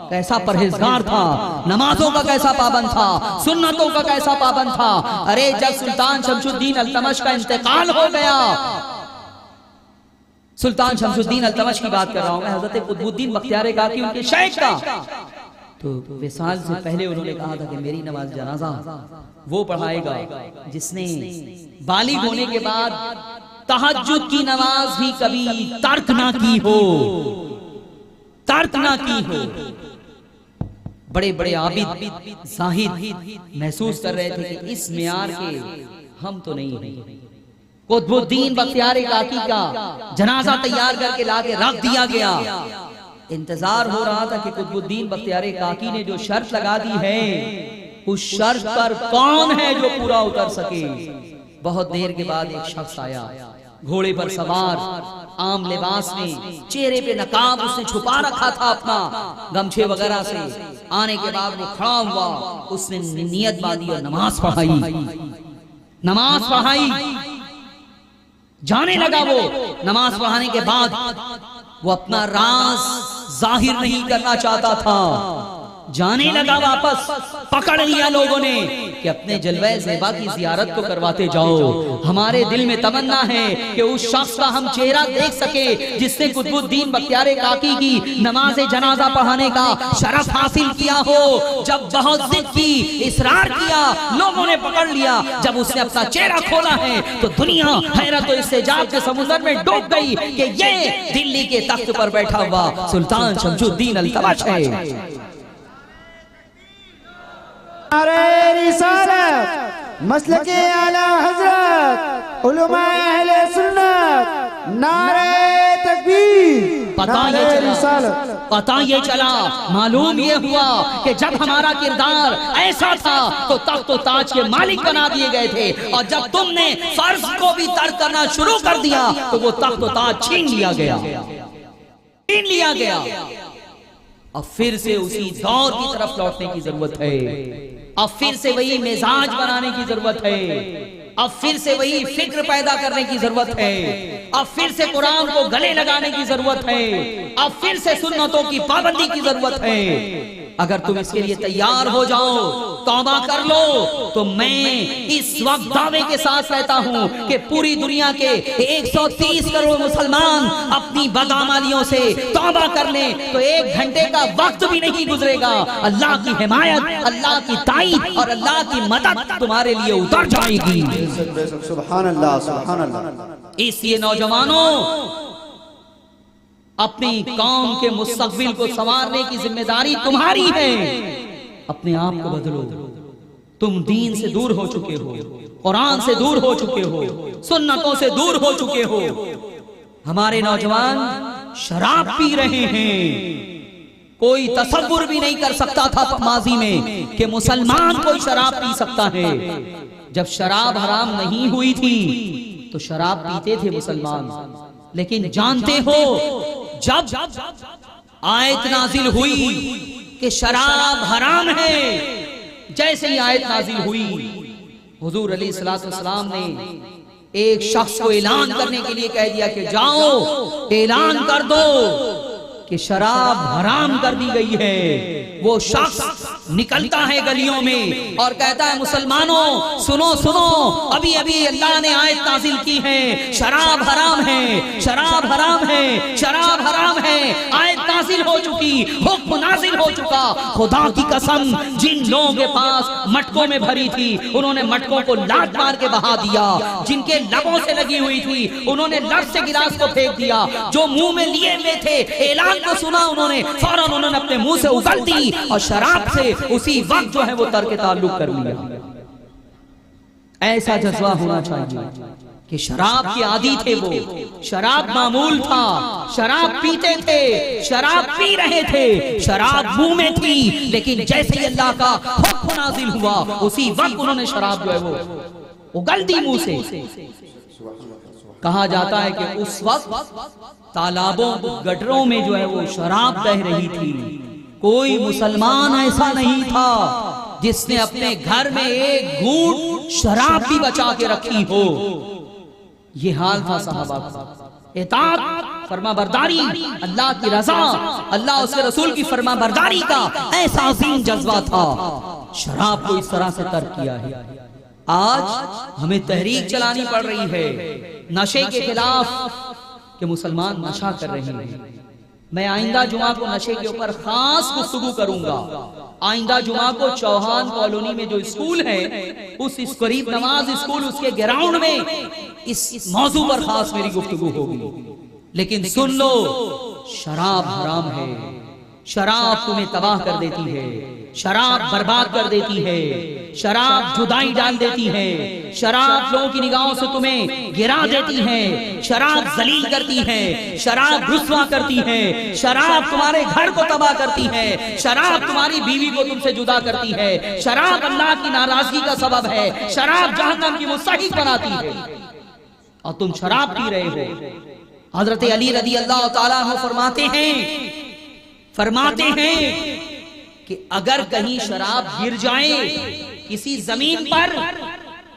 कैसा परहेजगार था, नमाजों का कैसा पाबंद था, सुन्नतों का कैसा पाबंद था। अरे जब सुल्तान शमशुद्दीन अल्तमश का इंतकाल हो गया, सुल्तान शमशुद्दीन अल्तमश की बात कर रहा हूं मैं, हजरत कुतुबुद्दीन बख्तियार काकी उनके शेख का, तो विसाल से पहले उन्होंने कहा था कि मेरी नमाज जनाजा वो पढ़ाएगा जिसने बालिग होने के बाद तहज्जुद की नमाज भी कभी तर्क ना की हो, तर्क ना की हो। बड़े बड़े आबिद जाहिद महसूस कर रहे थे कि इस मियार के हम तो नहीं हैं। कुतुबुद्दीन बख्तियार काकी का जनाजा तैयार करके लाके रख दिया गया। इंतजार हो रहा था कि कुतुबुद्दीन बख्तियार काकी ने जो शर्त लगा दी है उस शर्त पर कौन है जो पूरा उतर सके। बहुत देर के बाद एक शख्स आया, घोड़े पर सवार, आम लिबास में, चेहरे पे नकाब उसने छुपा रखा था अपना गमछे वगैरह से। आने के बाद वो खड़ा हुआ, उसने नियत बांधी और नमाज पढ़ाई, नमाज पढ़ाई। जाने लगा वो नमाज पढ़ाने के बाद वो अपना राज जाहिर नहीं करना चाहता था। जाने लगा वापस, पकड़ लिया लोगों ने कि अपने जलवे ज़ेबा की जियारत को करवाते जाओ। हमारे दिल में तमन्ना है कि उस शख्स का हम चेहरा देख सके जिसने कुतुबुद्दीन बख्तियार काकी की नमाज जनाजा पढ़ाने का शरफ हासिल किया हो। जब बहुत जिद की, इसरार किया, लोगों ने पकड़ लिया। जब उसने अपना चेहरा खोला है तो दुनिया हैरत और इस्तेजाब के समुद्र में डूब गई कि ये दिल्ली के तख्त पर बैठा हुआ सुल्तान शमशुद्दीन अल्तमश है। नारे रिसालत, मसलके आला हजरत, उलमा अहले सुन्नत, नारे तकबीर। पता ये चला, मालूम ये हुआ कि जब हमारा किरदार ऐसा था तो तख्त और ताज के मालिक बना दिए गए थे, और जब तुमने फर्ज को भी तर्क करना शुरू कर दिया तो वो तख्त और ताज छीन लिया गया, छीन लिया गया। अब फिर से उसी दौर की तरफ लौटने की जरूरत है। अब फिर से वही मिजाज बनाने की जरूरत है। अब फिर से वही फिक्र पैदा करने की जरूरत है। अब फिर से कुरान को गले लगाने की जरूरत है। अब फिर से सुन्नतों की पाबंदी की जरूरत है। अगर तुम इसके लिए तैयार हो जाओ, तौबा कर लो, तो मैं इस वक्त दावे के साथ कहता हूं कि पूरी दुनिया के 130 करोड़ मुसलमान अपनी बदअमलियों से तौबा कर लें तो 1 घंटे का वक्त भी नहीं गुजरेगा। अल्लाह की हिमायत, अल्लाह की ताईद और अल्लाह की मदद तुम्हारे लिए उतर जाएगी। सुभान अल्लाह, सुभान अल्लाह। इसलिए नौजवानों, अपनी कौम के मुस्तकबिल को संवारने की जिम्मेदारी तुम्हारी है। अपने आप को बदलो। तुम दीन से दूर हो चुके हो, कुरान से दूर हो चुके हो, सुन्नतों से दूर हो चुके हो। हमारे नौजवान शराब पी रहे हैं। कोई तसव्वुर भी नहीं कर सकता था माजी में कि मुसलमान कोई शराब पी सकता है। जब शराब हराम नहीं हुई थी तो शराब पीते थे मुसलमान। लेकिन जानते हो, जब आयत नाजिल हुई कि शराब हराम है, जैसे ही आयत नाजिल हुई, हुजूर अलैहिस्सलातु वस्सलाम ने एक शख्स को ऐलान करने के लिए कह दिया कि जाओ ऐलान कर दो कि शराब हराम कर दी गई है। वो शख्स निकलता है गलियों में और कहता है, मुसलमानों सुनो सुनो, अभी अभी अल्लाह ने आयत नाजिल की है, शराब हराम है, शराब हराम है, शराब हराम है। आयत नाजिल हो चुकी, हुक्म नाजिल हो चुका। खुदा की कसम, जिन लोगों के पास मटकों में भरी थी उन्होंने मटकों को लात मार के बहा दिया। जिनके लबों से लगी हुई थी उन्होंने लट से गिलास को फेंक दिया। जो मुंह में लिए हुए थे, ऐलान को सुना उन्होंने, फौरन उन्होंने अपने मुंह से उगल दी और शराब से उसी वक्त जो है वो तर्क ताल्लुक कर लिया। ऐसा जज्बा होना चाहिए कि शराब के आदी थे वो, शराब मामूल था, शराब पीते थे, शराब पी रहे थे, शराब मुंह में थी। लेकिन जैसे ही अल्लाह का हुक्म नाजिल हुआ उसी वक्त उन्होंने शराब जो है वो उगल दी मुंह से। कहा जाता है कि उस वक्त तालाबों, गटरों में जो है वो शराब बह रही थी। कोई मुसलमान ऐसा नहीं था जिसने अपने घर में एक घूंट शराब भी बचा के रखी हो। ये हाल था सहाबा का। इताअत, फरमाबरदारी, अल्लाह की रजा, अल्लाह उसके रसूल की फरमाबरदारी का ऐसा अजीम जज्बा था। शराब को इस तरह से तर्क किया है। आज हमें तहरीक चलानी पड़ रही है नशे के खिलाफ कि मुसलमान नशा कर रहे हैं। मैं आइंदा जुमा को नशे के ऊपर खास गुफ्तगू करूंगा। आइंदा जुमा को चौहान कॉलोनी में जो स्कूल है, उस करीब नमाज स्कूल, उसके ग्राउंड में इस मौजू पर खास मेरी गुफ्तगू होगी। लेकिन सुन लो, शराब हराम है। शराब तुम्हें तबाह कर देती है, शराब बर्बाद कर देती है, शराब जुदाई डाल देती है, शराब लोगों की निगाहों से तुम्हें गिरा देती है, शराब जलील करती है, शराब रुस्वा करती है, शराब तुम्हारे घर को तबाह करती है, शराब तुम्हारी बीवी को तुमसे जुदा करती है, शराब अल्लाह की नाराजगी का सबब है, शराब जहन्नम की मुस्तहिक बनाती है और तुम शराब पी रहे हो। हजरत अली रज़ी अल्लाह ताला अन्हु फरमाते हैं कि अगर कहीं शराब गिर जाए किसी जमीन पर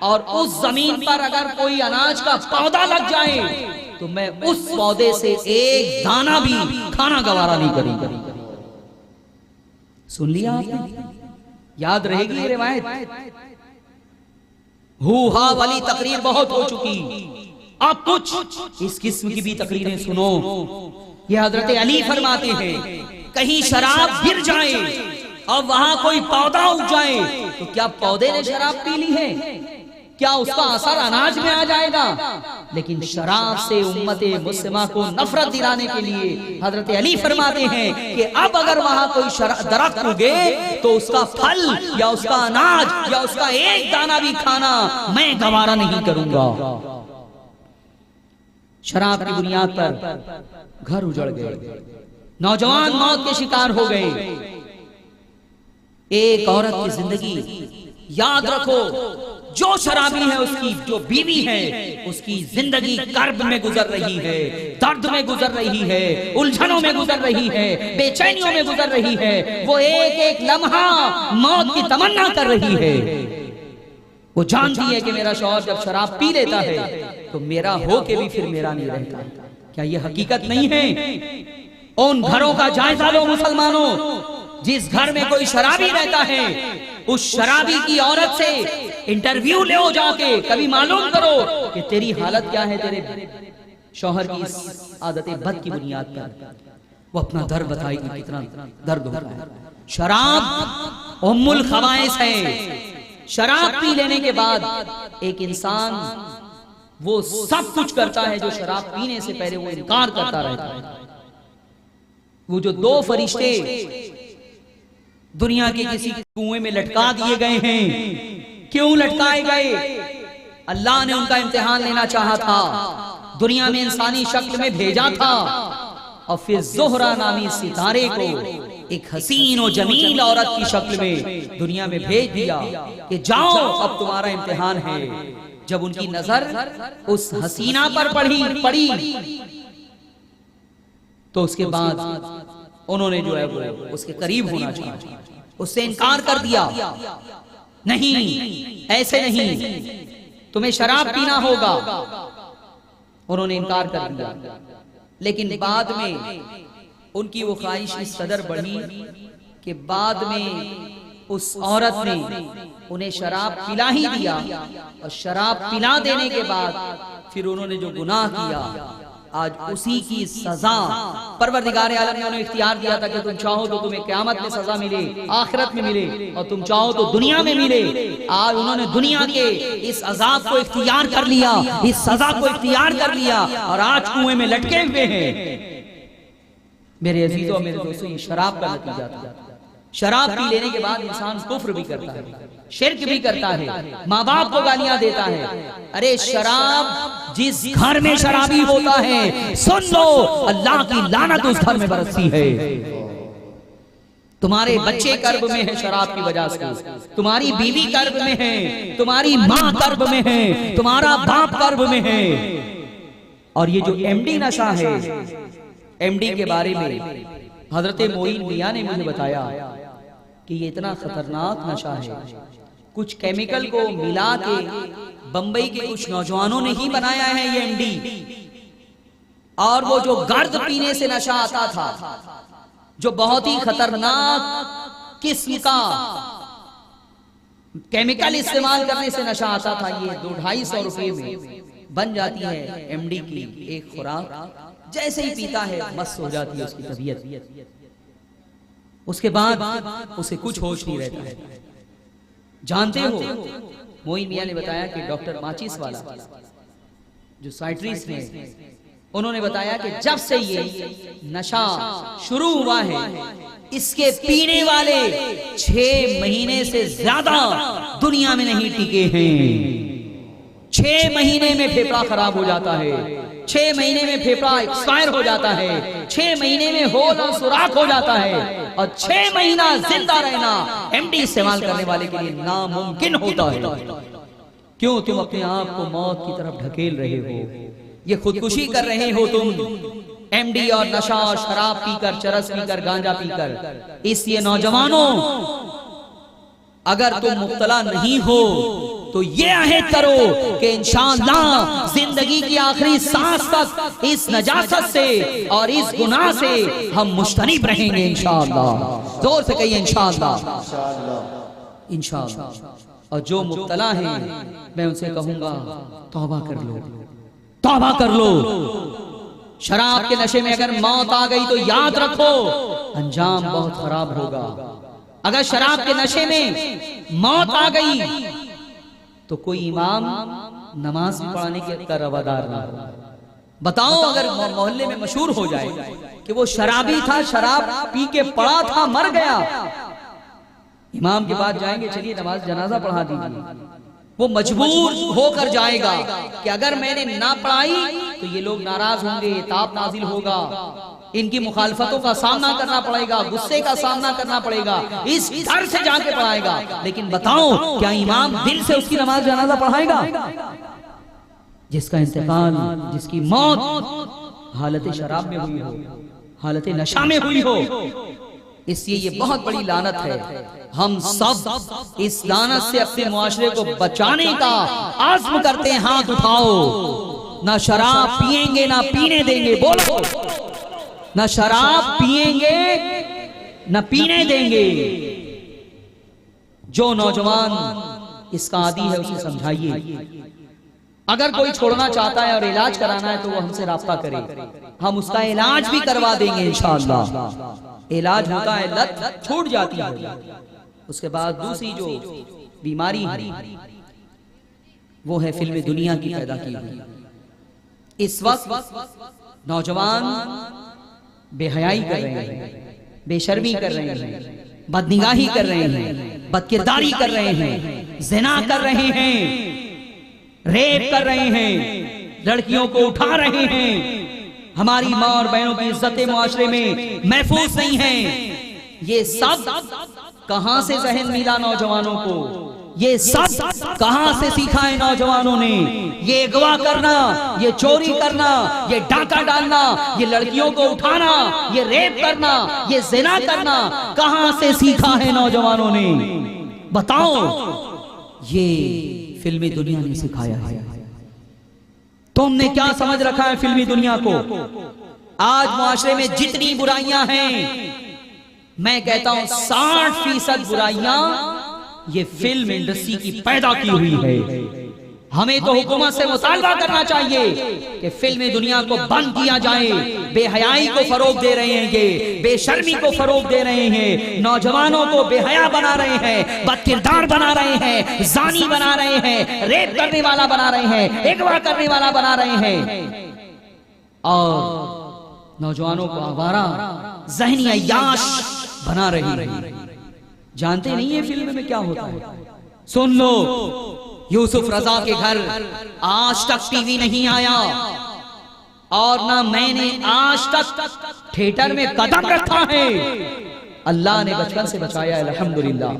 और उस जमीन पर अगर कोई अनाज का पौधा लग जाए तो मैं उस पौधे से एक दाना भी खाना गवारा नहीं करूंगा। सुन लिया आपने? याद रहेगी ये रिवायत। हू हा वाली तकरीर बहुत हो चुकी, अब कुछ इस किस्म की भी तकरीरें सुनो। ये हजरत अली फरमाते हैं कहीं शराब गिर जाए और वहां कोई पौधा उग जाए तो क्या पौधे ने शराब पी ली है? क्या उसका असर अनाज में आ जाएगा? लेकिन शराब से उम्मते मुस्लिमा को नफरत दिलाने के लिए हजरत अली फरमाते हैं कि अब अगर वहां कोई दरख्त उगे तो उसका फल या उसका अनाज या उसका एक दाना भी खाना मैं गवारा नहीं करूंगा। शराब की बुनियाद पर घर उजड़ गए, नौजवान मौत के शिकार हो गए। एक औरत की जिंदगी याद रखो, जो शराबी है उसकी जो बीवी है उसकी जिंदगी कर्ब में गुजर रही है, दर्द में गुजर रही है, उलझनों में गुजर रही है, बेचैनियों में गुजर रही है। वो एक एक लम्हा मौत की तमन्ना कर रही है। वो जानती है कि मेरा शौहर जब शराब पी लेता है तो मेरा हो के भी फिर मेरा नहीं रहता। क्या ये हकीकत नहीं है? उन घरों का जायजा लो मुसलमानों, जिस घर में कोई शराबी रहता है उस शराबी की औरत से इंटरव्यू ले जाके कभी मालूम करो कि तेरी हालत क्या है, तेरे शौहर की इस आदत बद की बुनियाद पर। वो अपना दर्द बताएगी, कितना दर्द होता है। शराब उम्मुल खबाइस है। शराब पी लेने के बाद एक इंसान वो सब कुछ करता है जो शराब पीने से पहले वो इनकार करता रहता है। वो जो दो फरिश्ते दुनिया के किसी कुएं में लटका दिए गए हैं, क्यों लटकाए गए? अल्लाह ने उनका इम्तिहान लेना चाहा था, दुनिया में इंसानी शक्ल में भेजा था और फिर ज़ोहरा नामी सितारे को एक हसीन और जमील औरत की शक्ल में दुनिया में भेज दिया कि जाओ अब तुम्हारा इम्तिहान है। जब उनकी नजर उस हसीना पर पड़ी तो उसके बाद उन्होंने जो है वो उसके करीब होना चाहिए, उससे इनकार कर दिया। नहीं, ऐसे नहीं, तुम्हें शराब पीना होगा। उन्होंने इनकार कर दिया। लेकिन बाद में उनकी वो ख्वाहिश इस कदर बढ़ी कि बाद में उस औरत ने उन्हें शराब पिला ही दिया और शराब पिला देने के बाद फिर उन्होंने जो गुनाह किया आज उसी की सजा परवरदिगार आलम ने उन्हें इख्तियार दिया था कि तुम चाहो तो तुम्हें क़यामत में सजा मिले, आखिरत में मिले, और तुम चाहो तो दुनिया में मिले। आज उन्होंने दुनिया के इस अजाब को इख्तियार कर लिया, इस सजा को इख्तियार कर लिया और आज कुएं में लटके हुए हैं। मेरे अजीजों, मेरे दोस्तों, ये शराब का नतीजा था। शराब पी लेने के बाद इंसान कुफ्र भी करता है, शिर्क भी करता है, माँ बाप को गालियां देता है। अरे शराब जिस घर में शराबी होता है, सुन लो, अल्लाह की लानत उस घर में बरसती है। तुम्हारे बच्चे कर्ब में है शराब की वजह से, तुम्हारी बीवी कर्ब में है, तुम्हारी माँ कर्ब में है, तुम्हारा बाप कर्ब में है। और ये जो एमडी नशा है, एमडी के बारे में हजरत मोइन मियां ने मुझे बताया कि ये इतना खतरनाक नशा है, कुछ केमिकल को मिला के बंबई के कुछ नौजवानों ने ही बनाया है ये एमडी। और वो जो गर्द पीने से नशा आता था, जो बहुत ही खतरनाक किस्म का केमिकल इस्तेमाल करने से नशा आता था, ये 200-250 रुपए में बन जाती है एमडी की एक खुराक। जैसे ही पीता है मस्त हो जाती है उसकी तबीयत, उसके बाद उसे कुछ होश नहीं रहता है। जानते हो, मोइन मियां ने बताया कि डॉक्टर माचिस वाला जो साइट्रिस्ट ने, उन्होंने बताया कि जब से ये नशा शुरू हुआ है, इसके पीने वाले 6 महीने से ज्यादा दुनिया में नहीं टिके हैं। 6 महीने में फेफड़ा खराब हो जाता है, 6 महीने में फेफड़ा एक्सपायर हो जाता है, 6 महीने में होल और सुराख हो जाता है, और 6 महीना जिंदा रहना एमडी इस्तेमाल करने वाले के लिए नामुमकिन होता है। क्यों तुम अपने आप को मौत की तरफ ढकेल रहे हो? ये खुदकुशी कर रहे हो तुम, एमडी और नशा, शराब पीकर, चरस पीकर, गांजा पीकर। इसलिए नौजवानों, अगर तुम मुब्तला नहीं हो तो ये अहद करो कि इंशाअल्लाह जिंदगी की आखिरी सांस तक इस नजासत से और इस गुनाह से हम मुश्तनिब रहेंगे इंशाअल्लाह। जोर से कहिए इंशाअल्लाह, इंशाअल्लाह। और जो मुब्तला है मैं उनसे कहूंगा तौबा कर लो, तौबा कर लो। शराब के नशे में अगर मौत आ गई तो याद रखो अंजाम बहुत खराब होगा। अगर शराब के नशे में मौत आ गई तो कोई इमाम नमाज पढ़ाने का रवादार ना हो। बताओ, अगर मोहल्ले में मशहूर हो जाए कि वो शराबी था, शराब पी के पड़ा था, मर गया, इमाम के पास जाएंगे, चलिए नमाज जनाजा पढ़ा दीजिए, वो मजबूर होकर जाएगा कि अगर मैंने ना पढ़ाई तो ये लोग नाराज होंगे, ताप नाजिल होगा, इनकी मुखालफतों का सामना करना पड़ेगा, गुस्से का सामना करना पड़ेगा, इस डर से जाके पढ़ाएगा। लेकिन बताओ, क्या इमाम दिल से उसकी नमाज जनाजा पढ़ाएगा? जिसका इंतकाल, जिसकी मौत हालत शराब में हुई हो, हालत नशा में हुई हो, इसलिए ये बहुत बड़ी लानत है। हम सब इस लानत से अपने मुआशरे को बचाने का आज़्म करते हैं। हाथ उठाओ, ना शराब पिएंगे, ना पीने देंगे। बोलो, ना शराब पिएंगे, ना पीने देंगे। जो नौजवान इसका आदी है उसे समझाइए। अगर कोई छोड़ना चाहता है और इलाज कराना है तो वो हमसे राब्ता करे, हम उसका इलाज भी करवा देंगे इंशाअल्लाह। इलाज होता है, लत छूट जाती है, उसके बाद दूसरी जो बीमारी है वो है फिल्म दुनिया की पैदा की हुई। इस वक्त नौजवान बेहयाई कर रहे हैं, बेशर्मी कर रहे हैं, बदनिगाही कर रहे हैं, बदकिरदारी कर रहे हैं, ज़िना कर रहे हैं, रेप कर रहे हैं, लड़कियों को उठा रहे हैं। हमारी माँ और बहनों की इज्जत मुआशरे में महफूज नहीं है। ये सब कहां से जहन मिला नौजवानों को? ये सब कहां से सीखा है नौजवानों ने? ये अगवा करना, ये चोरी करना, ये डाका डालना, ये लड़कियों को उठाना, ये रेप करना, ये ज़िना करना कहां से सीखा है नौजवानों ने? बताओ, ये फिल्मी दुनिया ने सिखाया है। तुमने क्या समझ रखा है फिल्मी दुनिया को? आज मुआशरे में जितनी बुराइयां हैं, मैं कहता हूं 60% बुराइयां ये फिल्म इंडस्ट्री की पैदा की हुई है। हमें तो हुकूमत से मुतालबा करना चाहिए कि फिल्मी दुनिया को बंद किया जाए। बेहयाई को फरोग दे रहे हैं, ये बेशर्मी को फरोग दे रहे हैं, नौजवानों को बेहया बना रहे हैं, बदकिरदार बना रहे हैं, जानी बना रहे हैं, रेप करने वाला बना रहे हैं, अगवा करने वाला बना रहे हैं, और नौजवानों को आवारा ज़हनी अय्याश बना रही है। जानते नहीं है फिल्म में क्या होता है? सुन लो, यूसुफ रजा के घर आज तक टीवी नहीं आया, और ना मैंने आज तक थिएटर में कदम रखा है। अल्लाह ने बचपन से बचाया, अल्हम्दुलिल्लाह।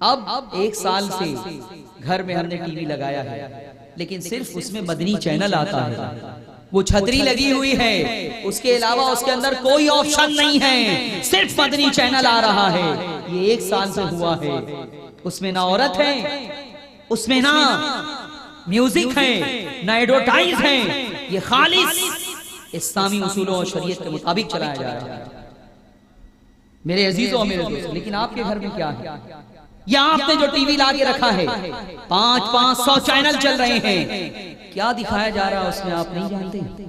अब 1 साल से घर में हमने टीवी लगाया है, लेकिन सिर्फ उसमें मदनी चैनल आता है। वो छतरी लगी हुई है, उसके अलावा उसके अंदर कोई ऑप्शन नहीं है, सिर्फ मदनी चैनल आ रहा है। ये 1 साल से हुआ है। उसमें ना औरत है, उसमें ना म्यूजिक है, ना एडवर्टाइज है। ये खालिस इस्लामी उसूलों और शरीयत के मुताबिक चलाया जा रहा है मेरे अजीजों, मेरे दोस्तों। लेकिन आपके घर में क्या है? या आपने जो टीवी लाके रखा है, 500 चैनल चल रहे हैं, क्या दिखाया जा रहा है उसमें आप नहीं जानते।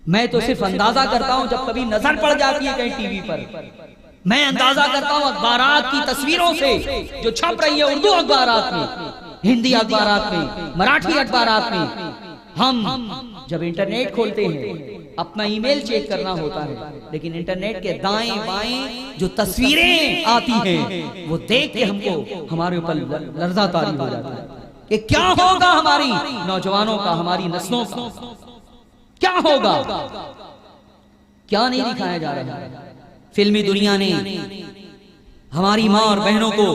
मैं तो सिर्फ अंदाजा करता हूं, जब कभी नजर पड़ जाती है कहीं टीवी पर, मैं अंदाजा करता हूं अखबारात की तस्वीरों से जो छप रही है उर्दू अखबारात में, हिंदी अखबारात में, मराठी अखबारात में। हम जब इंटरनेट खोलते हैं, अपना ईमेल चेक करना होता है, लेकिन इंटरनेट के दाएं बाएं जो तस्वीरें आती हैं वो देख के हमको हमारे ऊपर लर्जा तारी हो जाता है कि क्या होगा हमारी नौजवानों का, हमारी नस्लों का क्या होगा। क्या नहीं दिखाया जा रहा है। फिल्मी दुनिया ने हमारी मां और बहनों को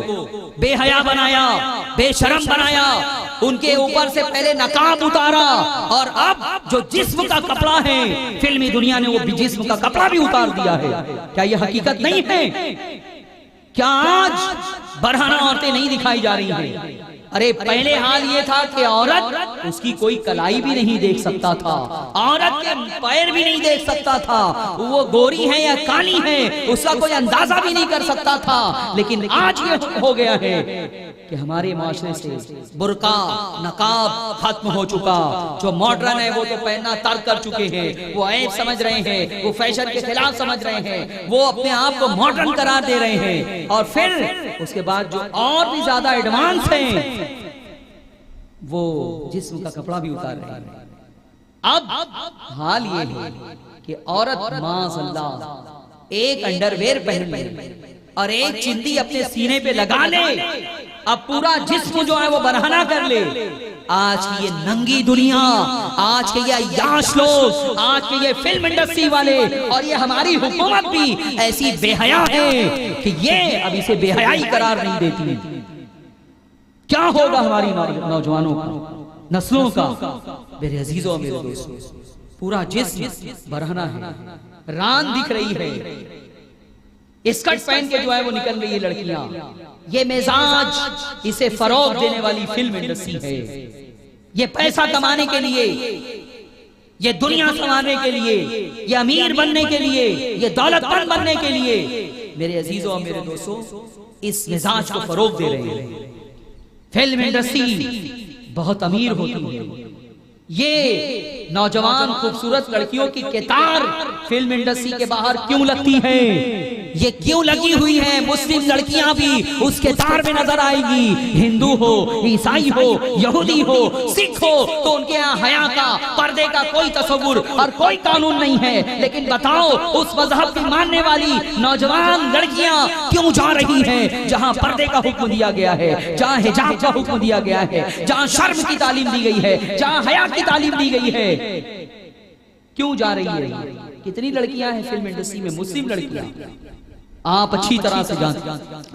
बेहया बनाया, बेशरम बनाया, उनके ऊपर से पहले नकाब उतारा, और अब जो जिस्म का कपड़ा है फिल्मी दुनिया ने वो भी जिस्म का कपड़ा भी उतार दिया है। क्या ये हकीकत नहीं है? क्या आज बरहाना औरतें नहीं दिखाई जा रही हैं? अरे पहले हाल ये था कि औरत उसकी कोई कलाई भी नहीं देख सकता था, औरत के पैर भी नहीं देख सकता था, वो गोरी है या काली है उसका कोई अंदाजा भी नहीं कर सकता था। लेकिन आज ये हो गया है कि हमारे माशरे से बुर्का नकाब खत्म हो चुका। जो मॉडर्न है वो तो पहनना तर्क कर चुके हैं, वो ऐब समझ रहे हैं, वो फैशन के खिलाफ समझ रहे हैं, वो अपने आप को मॉडर्न करार दे रहे हैं। और फिर उसके बाद जो और भी ज्यादा एडवांस हैं वो जिस्म का कपड़ा भी उतार रहे हैं। अब हाल ये है कि औरत माशाअल्लाह एक अंडरवेयर पहन ले और एक चिंदी अपने सीने पे लगा ले, अब पूरा जिस्म जो है वो बरहना कर ले। आज की ये नंगी दुनिया, आज के ये अय्याश लोग, आज के ये फिल्म इंडस्ट्री वाले और ये हमारी हुकूमत भी ऐसी बेहया है कि ये अब इसे बेहयाई करार नहीं देती। क्या होगा हमारी नौजवानों का, नस्लों का? मेरे अजीजों, मेरे दोस्तों, पूरा जिस्म बरहना है, रान दिख रही है, स्कर्ट पहन के जो है वो निकल रही है लड़कियां। ये मिजाज, इसे फरोग देने वाली फिल्म इंडस्ट्री है। ये पैसा कमाने के लिए, ये दुनिया संवारने के लिए, ये अमीर बनने के लिए, ये दौलतमंद बनने के लिए, मेरे अजीजों और मेरे दोस्तों, इस मिजाज को फरोग दे रहे हैं। फिल्म इंडस्ट्री बहुत अमीर होती है। ये नौजवान खूबसूरत लड़कियों की कतार फिल्म इंडस्ट्री के बाहर क्यों लगती है? ये क्यों लगी हुई है? मुस्लिम लड़कियां भी उस कतार में नजर आएगी। हिंदू हो, ईसाई हो, यहूदी हो, सिख हो, तो उनके यहाँ हया का, पर्दे का कोई तस्वुर और कोई कानून नहीं है। लेकिन बताओ, उस मजहब की मानने वाली नौजवान लड़कियां क्यों जा रही हैं जहां पर्दे का हुक्म दिया गया है, जहां हिजाब का हुक्म दिया गया है, जहां शर्म की तालीम दी गई है, जहां हया की तालीम दी गई है? क्यों जा रही है? कितनी लड़कियां हैं फिल्म इंडस्ट्री में, मुस्लिम लड़कियां, आप अच्छी तरह से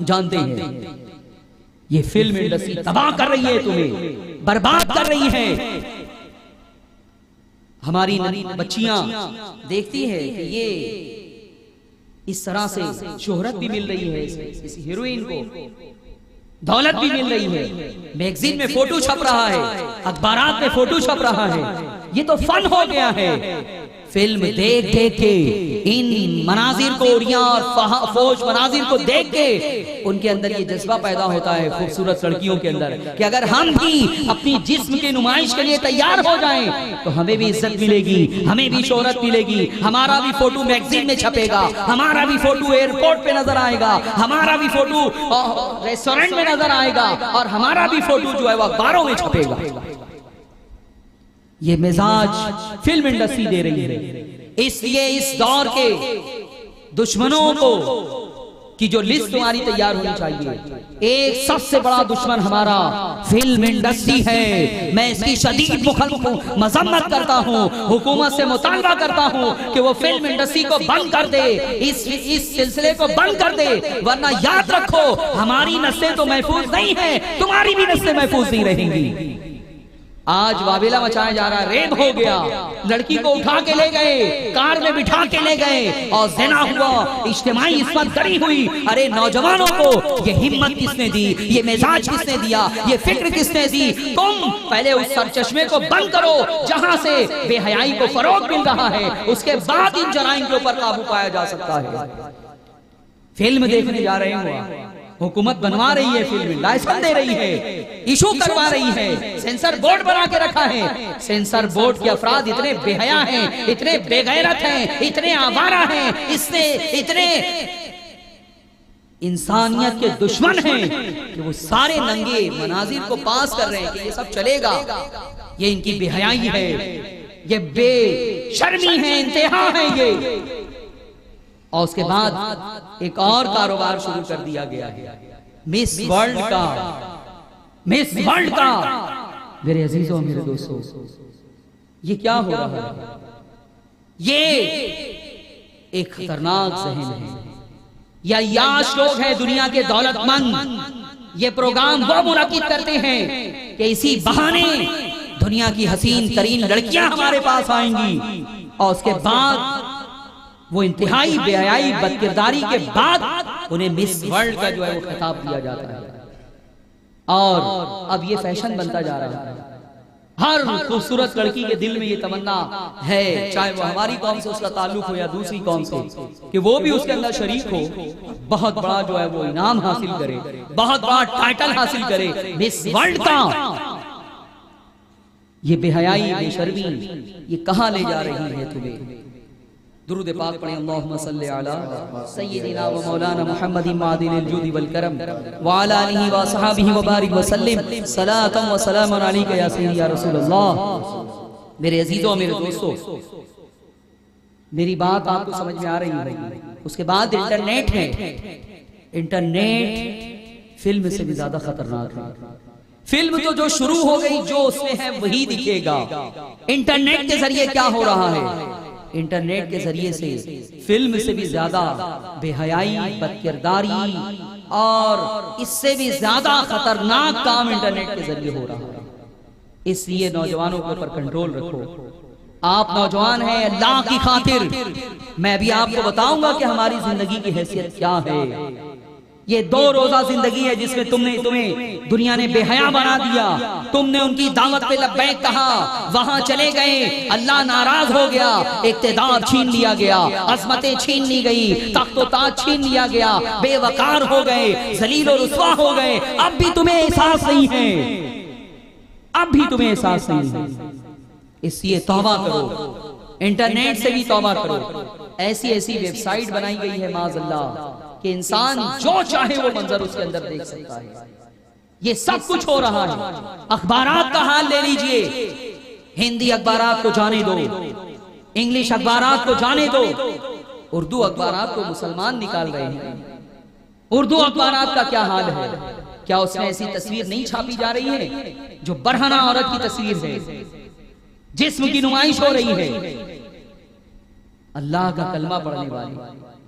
जानते हैं। ये फिल्म इंडस्ट्री तबाह कर रही है, तुम्हें बर्बाद कर रही है। हमारी बच्चियां देखती है कि ये इस तरह से शोहरत भी मिल रही है, इस हीरोइन को दौलत भी मिल रही है, मैगजीन में फोटो छप रहा है, अखबारात में फोटो छप रहा है। ये तो फन हो गया है। फिल्म देख देख के इन मनाजिर को, उड़िया और फौज मनाजिर को देख के उनके अंदर ये जज्बा पैदा होता है खूबसूरत लड़कियों के अंदर कि अगर हम भी अपनी जिस्म की नुमाइश के लिए तैयार हो जाएं तो हमें भी इज्जत मिलेगी, हमें भी शोहरत मिलेगी, हमारा भी फोटो मैगजीन में छपेगा, हमारा भी फोटो एयरपोर्ट पे नजर आएगा, हमारा भी फोटो रेस्टोरेंट में नजर आएगा और हमारा भी फोटो जो है वो अखबारों में छपेगा। ये मिजाज फिल्म इंडस्ट्री दे रही है। इसलिए इस दौर के दुश्मनों को की जो लिस्ट तुम्हारी तैयार होनी चाहिए, एक सबसे बड़ा दुश्मन हमारा फिल्म इंडस्ट्री है। मैं इसकी शदीद मजम्मत करता हूँ, हुकूमत से मुतालबा करता हूँ कि वो फिल्म इंडस्ट्री को बंद कर दे, इस सिलसिले को बंद कर दे, वरना याद रखो हमारी नस्लें तो महफूज नहीं है, तुम्हारी भी नस्लें महफूज नहीं रहेंगी। आज वावेला मचाया जा रहा है, रेप हो गया, लड़की को उठा के ले गए, कार में बिठा के ले गए और ज़िना हुआ, इज्तिमाई इस्मत दरी हुई। अरे नौजवानों को ये हिम्मत किसने दी, ये मिजाज किसने दिया, ये फिक्र किसने दी? तुम पहले उस सरचश्मे को बंद करो जहां से बेहयाई को फरोग मिल रहा है, उसके बाद इन जराइम के ऊपर काबू पाया जा सकता है। फिल्म देखने जा रहे हो, हुकूमत बनवा रही है, फिल्म लाइसेंस दे रही है, इशू करवा रही है, सेंसर बोर्ड बना के रखा है। सेंसर बोर्ड के अफराद इतने बेहया हैं, इतने बेगैरत हैं, इतने आवारा हैं, इससे इतने इंसानियत के दुश्मन हैं कि वो सारे नंगे मनाजिर को पास कर रहे हैं कि ये सब चलेगा। ये इनकी बेहयाई है, ये बेशर्मी है, इंतहा है ये। और उसके बाद एक और कारोबार शुरू कर दिया गया है, मिस वर्ल्ड का। मिस वर्ल्ड का मेरे अजीजों, मेरे दोस्तों, ये क्या हो रहा है? ये एक खतरनाक जहन है। या याश लोग हैं दुनिया के दौलतमंद, ये प्रोग्राम वो मुनक्किद करते हैं कि इसी बहाने दुनिया की हसीन तरीन लड़कियां हमारे पास आएंगी और उसके बाद वो इंतहाई बेहयाई बदकिरदारी के बाद उन्हें मिस वर्ल्ड का जो है वो खिताब दिया जाता है। और अब ये फैशन बनता जा रहा है। हर खूबसूरत लड़की के दिल में ये तमन्ना है, चाहे वो हमारी कौम से उसका ताल्लुक हो या दूसरी कौम से, कि वो भी उसके अंदर शरीक हो, बहुत बड़ा जो है वो इनाम हासिल करे, बहुत बड़ा टाइटल हासिल करे मिस वर्ल्ड का। ये बेहयाई, बेशर्मी, ये कहां ले जा रही है तुम्हें? दुरूद पाक पढ़ें, अल्लाहुम्मा सल्ली अला सय्यिदिना व मौलाना मुहम्मदिन मादिनिल जुदी वल करम व अला आलिहि व असहाबिहि व बारिक व सल्लिम सलातन व सलामन अलैका या सय्यदी या रसूलल्लाह। मेरे अजीजों, मेरे दोस्तों, मेरी बात आपको समझ में आ रही होगी। उसके बाद इंटरनेट है। इंटरनेट फिल्म से भी ज्यादा खतरनाक है। फिल्म तो जो शुरू हो गई, जो उसमें है वही दिखेगा। इंटरनेट के जरिए क्या हो रहा है? इंटरनेट के जरिए से फिल्म से भी ज्यादा बेहयाई, बदकिरदारी और इससे भी ज्यादा खतरनाक काम इंटरनेट के जरिए हो रहा है। इसलिए नौजवानों के ऊपर कंट्रोल रखो। आप नौजवान हैं, अल्लाह की खातिर मैं भी आपको बताऊंगा कि हमारी जिंदगी की हैसियत क्या है। ये 2 रोजा जिंदगी है जिसमें तुम्हें दुनिया ने बेहया बना दिया। तुमने उनकी दावत पे लब्बैक कहा, वहां चले गए, अल्लाह नाराज हो गया, इक्तिदार छीन लिया गया, अज़मतें छीन ली गई, तख्तो ताज छीन लिया गया, बेवकार हो गए, जलील और रुस्वा हो गए। अब भी तुम्हें एहसास नहीं है, अब भी तुम्हें एहसास नहीं है। इसलिए तौबा करो, इंटरनेट से भी तौबा करो। ऐसी ऐसी वेबसाइट बनाई गई है माज़अल्लाह कि इंसान जो चाहे वो मंजर उसके अंदर देख सकता है। ये सब कुछ हो रहा है। अखबारात का हाल ले लीजिए, हिंदी अखबारात को जाने दो, इंग्लिश अखबारात को जाने दो, उर्दू अखबारात को मुसलमान निकाल रहे हैं। उर्दू अखबारात का क्या हाल है? क्या उसमें ऐसी तस्वीर नहीं छापी जा रही है जो बरहना औरत की तस्वीर है, जिस्म की नुमाइश हो रही है? अल्लाह का कलमा पढ़ने वाले,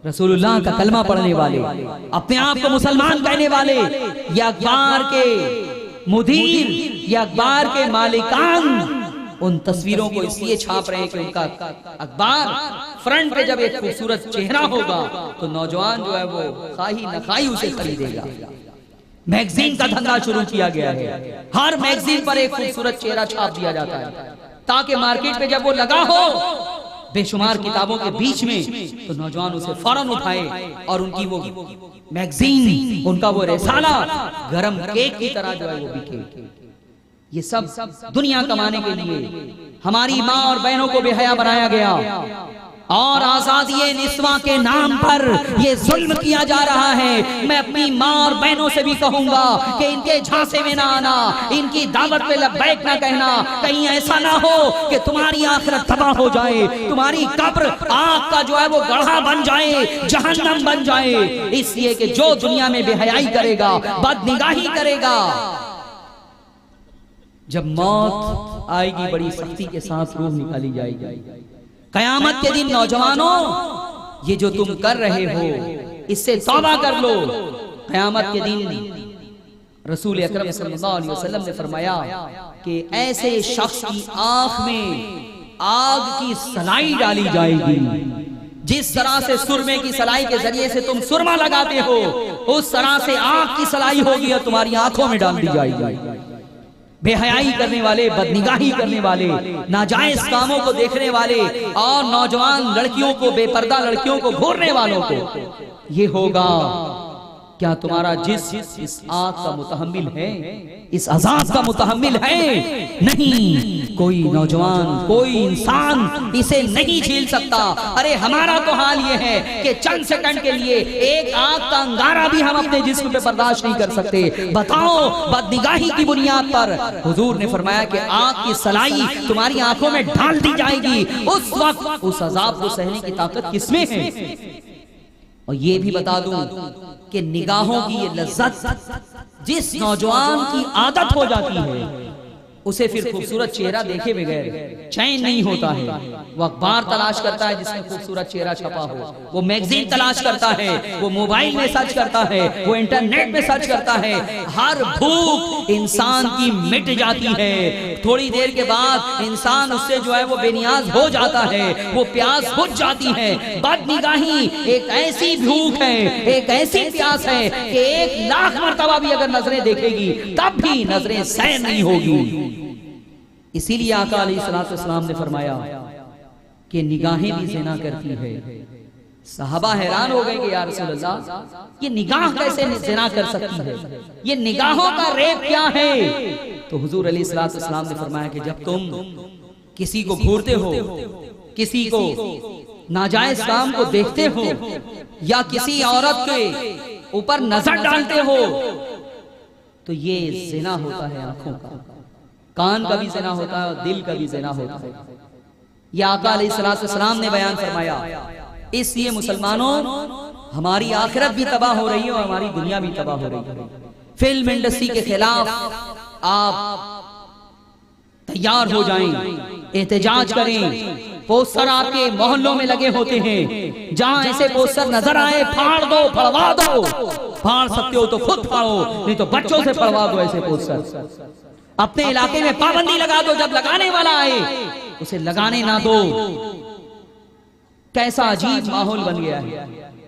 रसूलुल्लाह का कलमा पढ़ने वाले, अपने आप को मुसलमान कहने वाले, या अखबार के मुदीर या अखबार के मालिकान उन तस्वीरों को इसलिए छाप रहे हैं कि उनका अखबार फ्रंट पे जब एक खूबसूरत चेहरा होगा तो नौजवान जो है वो खाही न खाही उसे खरीदेगा। मैगजीन का धंधा शुरू किया गया है। हर मैगजीन पर एक खूबसूरत चेहरा छाप दिया जाता है ताकि मार्केट पे जब वो लगा हो बेशुमार किताबों के बीच में तो नौजवान उसे फौरन उठाए और उनकी वो मैगजीन, उनका वो रिसाला गरम केक की तरह जो है वो बिके। ये सब दुनिया कमाने के लिए हमारी माँ और बहनों को बेहया बनाया गया और आजादी निस्वा के नाम पर ये जुल्म किया जा रहा है। मैं अपनी माँ और बहनों से भी कहूंगा कि इनके झांसे में ना आना, इनकी दावत पे लब्बैक ना कहना। कहीं ऐसा ना हो कि तुम्हारी आखिरत तबाह हो जाए, तुम्हारी कब्र आग का जो है वो गढ़ा बन जाए, जहन्नम बन जाए। इसलिए कि जो दुनिया में बेहयाई करेगा, बदनिगाही करेगा, जब मौत आएगी बड़ी सख्ती के साथ रूह निकाली जाएगी। कयामत के दिन नौजवानों, ये जो तुम कर रहे हो इससे तौबा कर लो। कयामत के दिन रसूल अकरम सल्लल्लाहु अलैहि वसल्लम ने फरमाया कि ऐसे शख्स की आंख में आग की सलाई डाली जाएगी, जिस तरह से सुरमे की सलाई के जरिए से तुम सुरमा लगाते हो, उस तरह से आग की सलाई होगी और तुम्हारी आंखों में डाल दी जाएगी। बेहयाई करने वाले, बदनिगाही करने वाले, नाजायज कामों को देखने वाले और नौजवान लड़कियों को, बेपर्दा लड़कियों को घूरने वालों को ये होगा। क्या तुम्हारा जिस्म इस आग का मुतहम्मिल है, इस अजाब का मुतहम्मिल है? नहीं, कोई नौजवान, कोई इंसान इसे नहीं झेल सकता। अरे हमारा तो हाल ये है कि चंद सेकंड के लिए एक आग का अंगारा भी हम अपने जिस्म पे बर्दाश्त नहीं कर सकते। बताओ, बदनिगाही की बुनियाद पर हुजूर ने फरमाया कि आग की सलाई तुम्हारी आंखों में डाल दी जाएगी। उस वक्त उस अजाब को सहने की ताकत किसमें है? और ये भी बता दूं कि निगाहों की ये लज्जत जिस नौजवान की आदत हो जाती है, उसे फिर खूबसूरत चेहरा देखे बगैर चैन नहीं होता है। वो अखबार तलाश करता है जिसमें खूबसूरत चेहरा छपा हो, वो मैगजीन तलाश करता है, वो मोबाइल में सर्च करता है, वो इंटरनेट में सर्च करता है। हर भूख इंसान की मिट जाती है। थोड़ी देर के बाद इंसान उससे जो है वो बेनियाज हो जाता है, वो प्यास बुझ जाती है। बदनिगाही एक ऐसी भूख है, एक ऐसी प्यास है कि 1,00,000 मरतबा भी अगर नजरें देखेगी तब भी नजरें सैर नहीं होगी। इसीलिए आका अलैहिस्सलाम ने फरमाया कि निगाहें भी ज़िना करती है। सहाबा हैरान हो गए कि या रसूल अल्लाह, ये निगाह कैसे ज़िना कर सकती है? ये निगाहों का रेप क्या है? तो हुजूर अलैहिस्सलाम ने फरमाया कि जब तुम किसी को घूरते हो, किसी को नाजायज काम को देखते हो, या किसी औरत के ऊपर नजर डालते हो, तो ये ज़िना होता है आंखों का। कान का भी ज़िना होता है और दिल का भी ज़िना होता है। यह आका अलैहिस्सलाम ने बयान फरमाया। इसलिए मुसलमानों, हमारी आखिरत भी तबाह हो रही है और हमारी दुनिया भी तबाह हो रही है। फिल्म इंडस्ट्री के खिलाफ आप तैयार हो जाएं, एहतजाज करें। पोस्टर आपके मोहल्लों में लगे होते हैं, जहां ऐसे पोस्टर नजर आए, फाड़ दो, फड़वा दो। फाड़ सकते हो तो खुद फाड़ो, नहीं तो बच्चों से फड़वा दो ऐसे पोस्टर। अपने इलाके में पाबंदी लगा दो, जब लगाने वाला आए उसे लगाने ना दो। कैसा अजीब माहौल बन गया है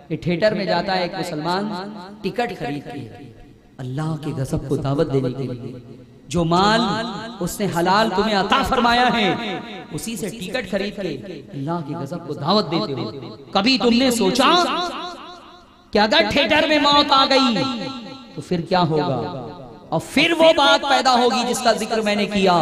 कि थिएटर में जाता है एक मुसलमान टिकट खरीद के अल्लाह के गज़ब को दावत देने के लिए। जो माल उसने हलाल तुम्हें अता फरमाया है, उसी से टिकट खरीद के अल्लाह के गज़ब को दावत देते हो। कभी तुमने सोचा कि अगर थिएटर में मौत आ गई तो फिर क्या होगा? और फिर वो बात पैदा होगी जिसका जिक्र मैंने किया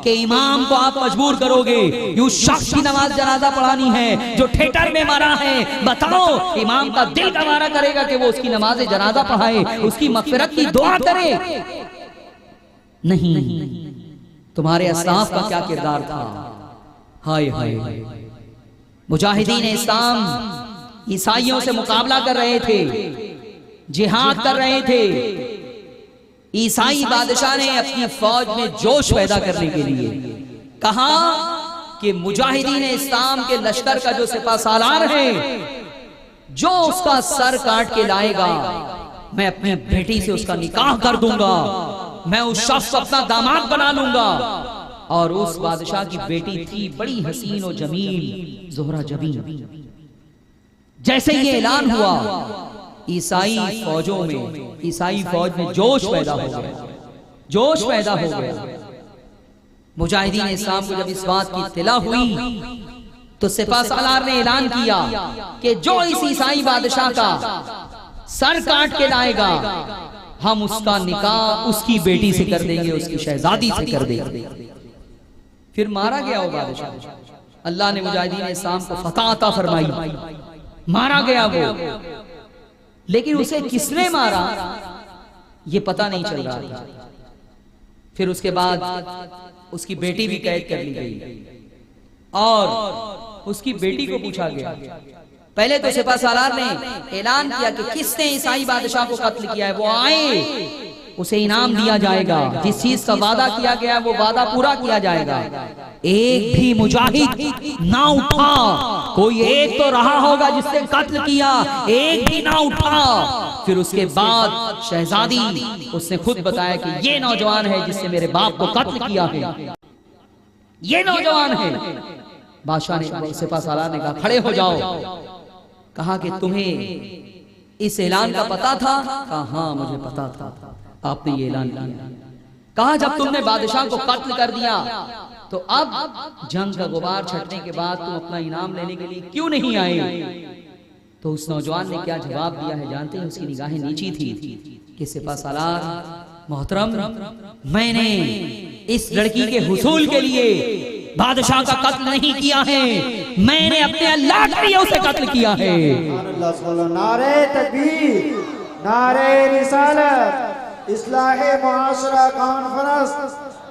कि इमाम को आप मजबूर करोगे। यू शख्स की नमाज जनाजा पढ़ानी है जो थिएटर में मरा है, बताओ इमाम का दिल गवारा करेगा कि वो उसकी नमाज जनाजा पढ़ाए, उसकी मगफिरत की दुआ करे? नहीं। तुम्हारे अस्लाफ का क्या किरदार था? हाय हाय, मुजाहिदीन इस्लाम ईसाइयों से मुकाबला कर रहे थे, जिहाद कर रहे थे। ईसाई बादशाह ने अपनी फौज में जोश पैदा करने के लिए कहा कि मुजाहिदीन इस्लाम के लश्कर का जो सिपाहसालार है, जो उसका सर काट के लाएगा, मैं अपनी बेटी से उसका निकाह कर दूंगा, मैं उस शख्स को अपना दामाद बना लूंगा। और उस बादशाह की बेटी थी बड़ी हसीन और जमील, ज़ोहरा जबीन। जैसे ये ऐलान हुआ, ईसाई फौजों में, ईसाई फौज में जोश पैदा हो गया, जोश पैदा हो गया। मुजाहिदीन इस्लाम को जब इस बात की इत्तला हुई तो सिपाहसालार ने ऐलान किया कि जो इस ईसाई बादशाह का सर काट के लाएगा, हम उसका निकाह उसकी बेटी से कर देंगे, उसकी शहजादी से कर देंगे। फिर मारा गया वो बादशाह। अल्लाह ने मुजाहिदीन इस्लाम को फतह अता फरमाई, मारा गया वो। लेकिन उसे किसने मारा ये पता नहीं चल रहा था। फिर उसके बाद उसकी बेटी भी कैद कर ली गई और उसकी बेटी को पूछा गया। पहले तो सिपाहसालार ने ऐलान किया कि किसने ईसाई बादशाह को कत्ल किया है, वो आए। उसे इनाम दिया जाएगा। जिस चीज का वादा किया गया वो वादा पूरा किया जाएगा। एक भी मुजाहिद ना उठा, कोई एक तो रहा होगा जिससे कत्ल किया, एक भी ना उठा। फिर उसके बाद शहजादी उसने खुद बताया कि ये नौजवान है जिससे मेरे बाप को कत्ल किया है, ये नौजवान है। बादशाह ने, सिपाहसालार ने कहा खड़े हो जाओ। कहा कि तुम्हें इस ऐलान का पता था? कहा हाँ मुझे पता था, आपने ये ऐलान किया। कहा जब तुमने बादशाह को कत्ल कर दिया तो अब जंग का गुबार छटने के बाद तुम अपना इनाम लेने के लिए क्यों नहीं आए? तो उस नौजवान ने क्या जवाब दिया है जानते हैं? उसकी निगाहें नीची थी कि सिपाहसालार मोहतरम, मैंने इस लड़की के हुसूल के लिए बादशाह का कत्ल नहीं किया है, मैंने अपने अल्लाह के लिए उसे कत्ल किया है। नारे तकबीर, नारे रिसालत, इस्लाहे मुआशरा कॉन्फ्रेंस,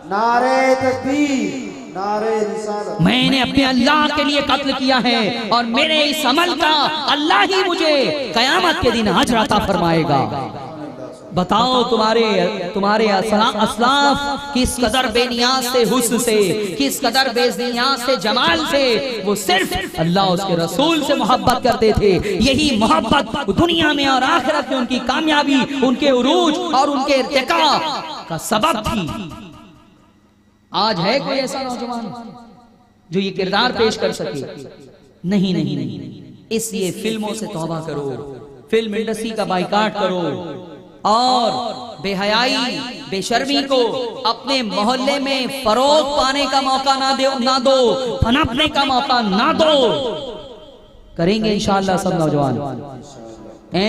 नारे तकबीर, नारे रिसालत। मैंने अपने अल्लाह के लिए कत्ल किया है और मेरे इस अमल का अल्लाह ही मुझे कयामत के दिन अजर अता फरमाएगा। बताओ तुम्हारे असलाफ किस कदर बेनियाज से हुस्न से, किस कदर बेनियाज से जमाल से वो सिर्फ अल्लाह उसके रसूल से मोहब्बत करते थे। यही मोहब्बत दुनिया में और आखिरत में उनकी कामयाबी, उनके उरूज और उनके इर्तिका का सबब थी। आज है कोई ऐसा नौजवान जो ये किरदार पेश कर सके? नहीं नहीं नहीं। इसलिए फिल्मों से तौबा करो, फिल्म इंडस्ट्री का बाइकाट करो और बेहयाई बेशर्मी को अपने मोहल्ले में फरोग पाने का मौका ना दो, पनपने का मौका ना दो। करेंगे इंशाअल्लाह सब नौजवान।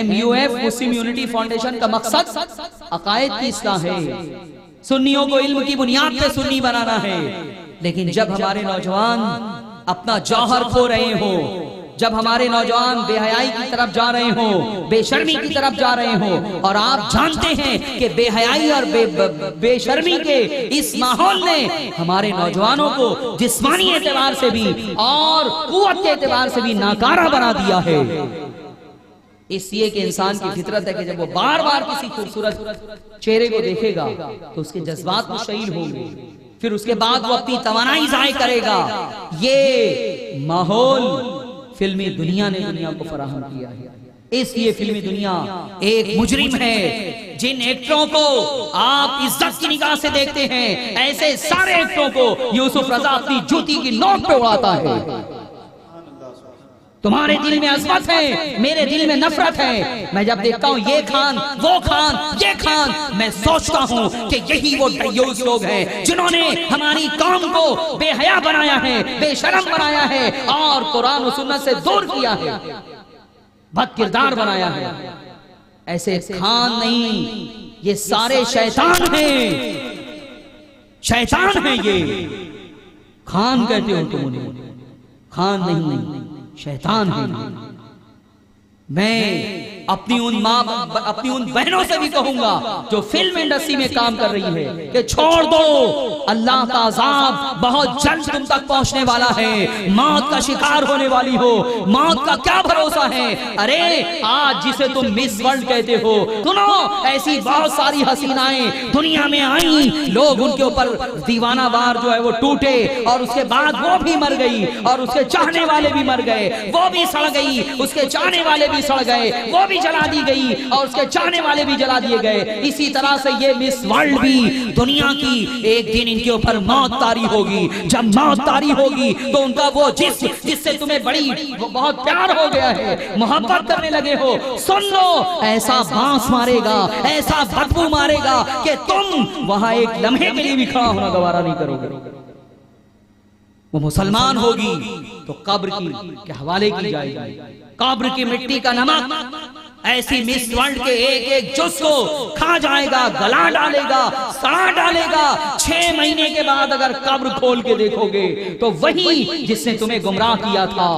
MUF मुस्लिम यूनिटी फाउंडेशन का मकसद अकायद की इस्लाह है, सुन्नियों को इल्म की बुनियाद पे सुन्नी बनाना है। लेकिन जब हमारे नौजवान अपना जौहर खो रहे हो, जब हमारे नौजवान बेहयाई की तरफ जा रहे हो, बेशर्मी की तरफ जा रहे हो, और आप जानते हैं कि बेहयाई और बेशर्मी के इस माहौल ने हमारे नौजवानों को जिस्मानी एतबार से भी और कुव्वत के एतबार से भी नाकारा बना दिया है। इसलिए कि इंसान की फितरत है कि जब वो बार बार किसी खूबसूरत चेहरे को देखेगा तो उसके जज्बात मुश्तइल होंगे, फिर उसके बाद वो अपनी तवानाई जाय करेगा। ये माहौल फिल्मी दुनिया ने दुनिया को फराहम किया है। इसलिए फिल्मी दुनिया एक मुजरिम है। जिन एक्टरों को आप इज्जत की निगाह से देखते हैं, ऐसे सारे एक्टरों को यूसुफ रजा अपनी जूती की नोक पे उड़ाता है। तुम्हारे दिल में अज़मत है, मेरे दिल में नफरत है। मैं जब देखता हूँ ये खान, वो खान, ये खान, मैं सोचता हूँ कि यही वो दय्यूस लोग हैं जिन्होंने हमारी कौम को बेहया बनाया है, बेशरम बनाया है और कुरान और सुन्नत से दूर किया है, बदकिरदार बनाया है। ऐसे खान नहीं, ये सारे शैतान हैं, शैतान है ये। खान कहते हो तुम उन्हें, खान नहीं, शैतान है। मैं अपनी उन बहनों से भी कहूंगा जो फिल्म इंडस्ट्री में काम कर रही है कि छोड़ दो, अल्लाह का अज़ाब बहुत जल्द तुम तक पहुंचने वाला है। मौत का शिकार होने वाली हो, मौत का क्या भरोसा है। अरे आज जिसे तुम मिस वर्ल्ड कहते हो, सुनो, ऐसी बहुत सारी हसीनाएं दुनिया में आई, लोग उनके ऊपर दीवाना वार जो है वो टूटे और उसके बाद वो भी मर गई और उसके चाहने वाले भी मर गए, वो भी सड़ गई, उसके चाहने वाले भी सड़ गए, वो भी जला दी गई और उसके चाहने वाले भी जला दिए गए। इसी तरह से ये मिस वर्ल्ड भी दुनिया की एक दिन इनके ऊपर मौत तारी होगी। जब मौत तारी होगी तो उनका वो जिससे तुम्हें बहुत प्यार हो गया है, मोहब्बत करने लगे हो, सुन लो, ऐसा बांस मारेगा, ऐसा बदबू मारेगा कि तुम वहां एक लम्हे के लिए भी खड़ा होना गवारा नहीं करोगे। वो मुसलमान होगी तो कब्र के हवाले की जाएगी, कब्र की मिट्टी का नमक ऐसी मिस वर्ल्ड के एक एक जुज़ को खा जाएगा, गला डालेगा, सड़ा डालेगा। 6 महीने के बाद अगर कब्र खोल के देखोगे तो वही जिसने तुम्हें गुमराह किया था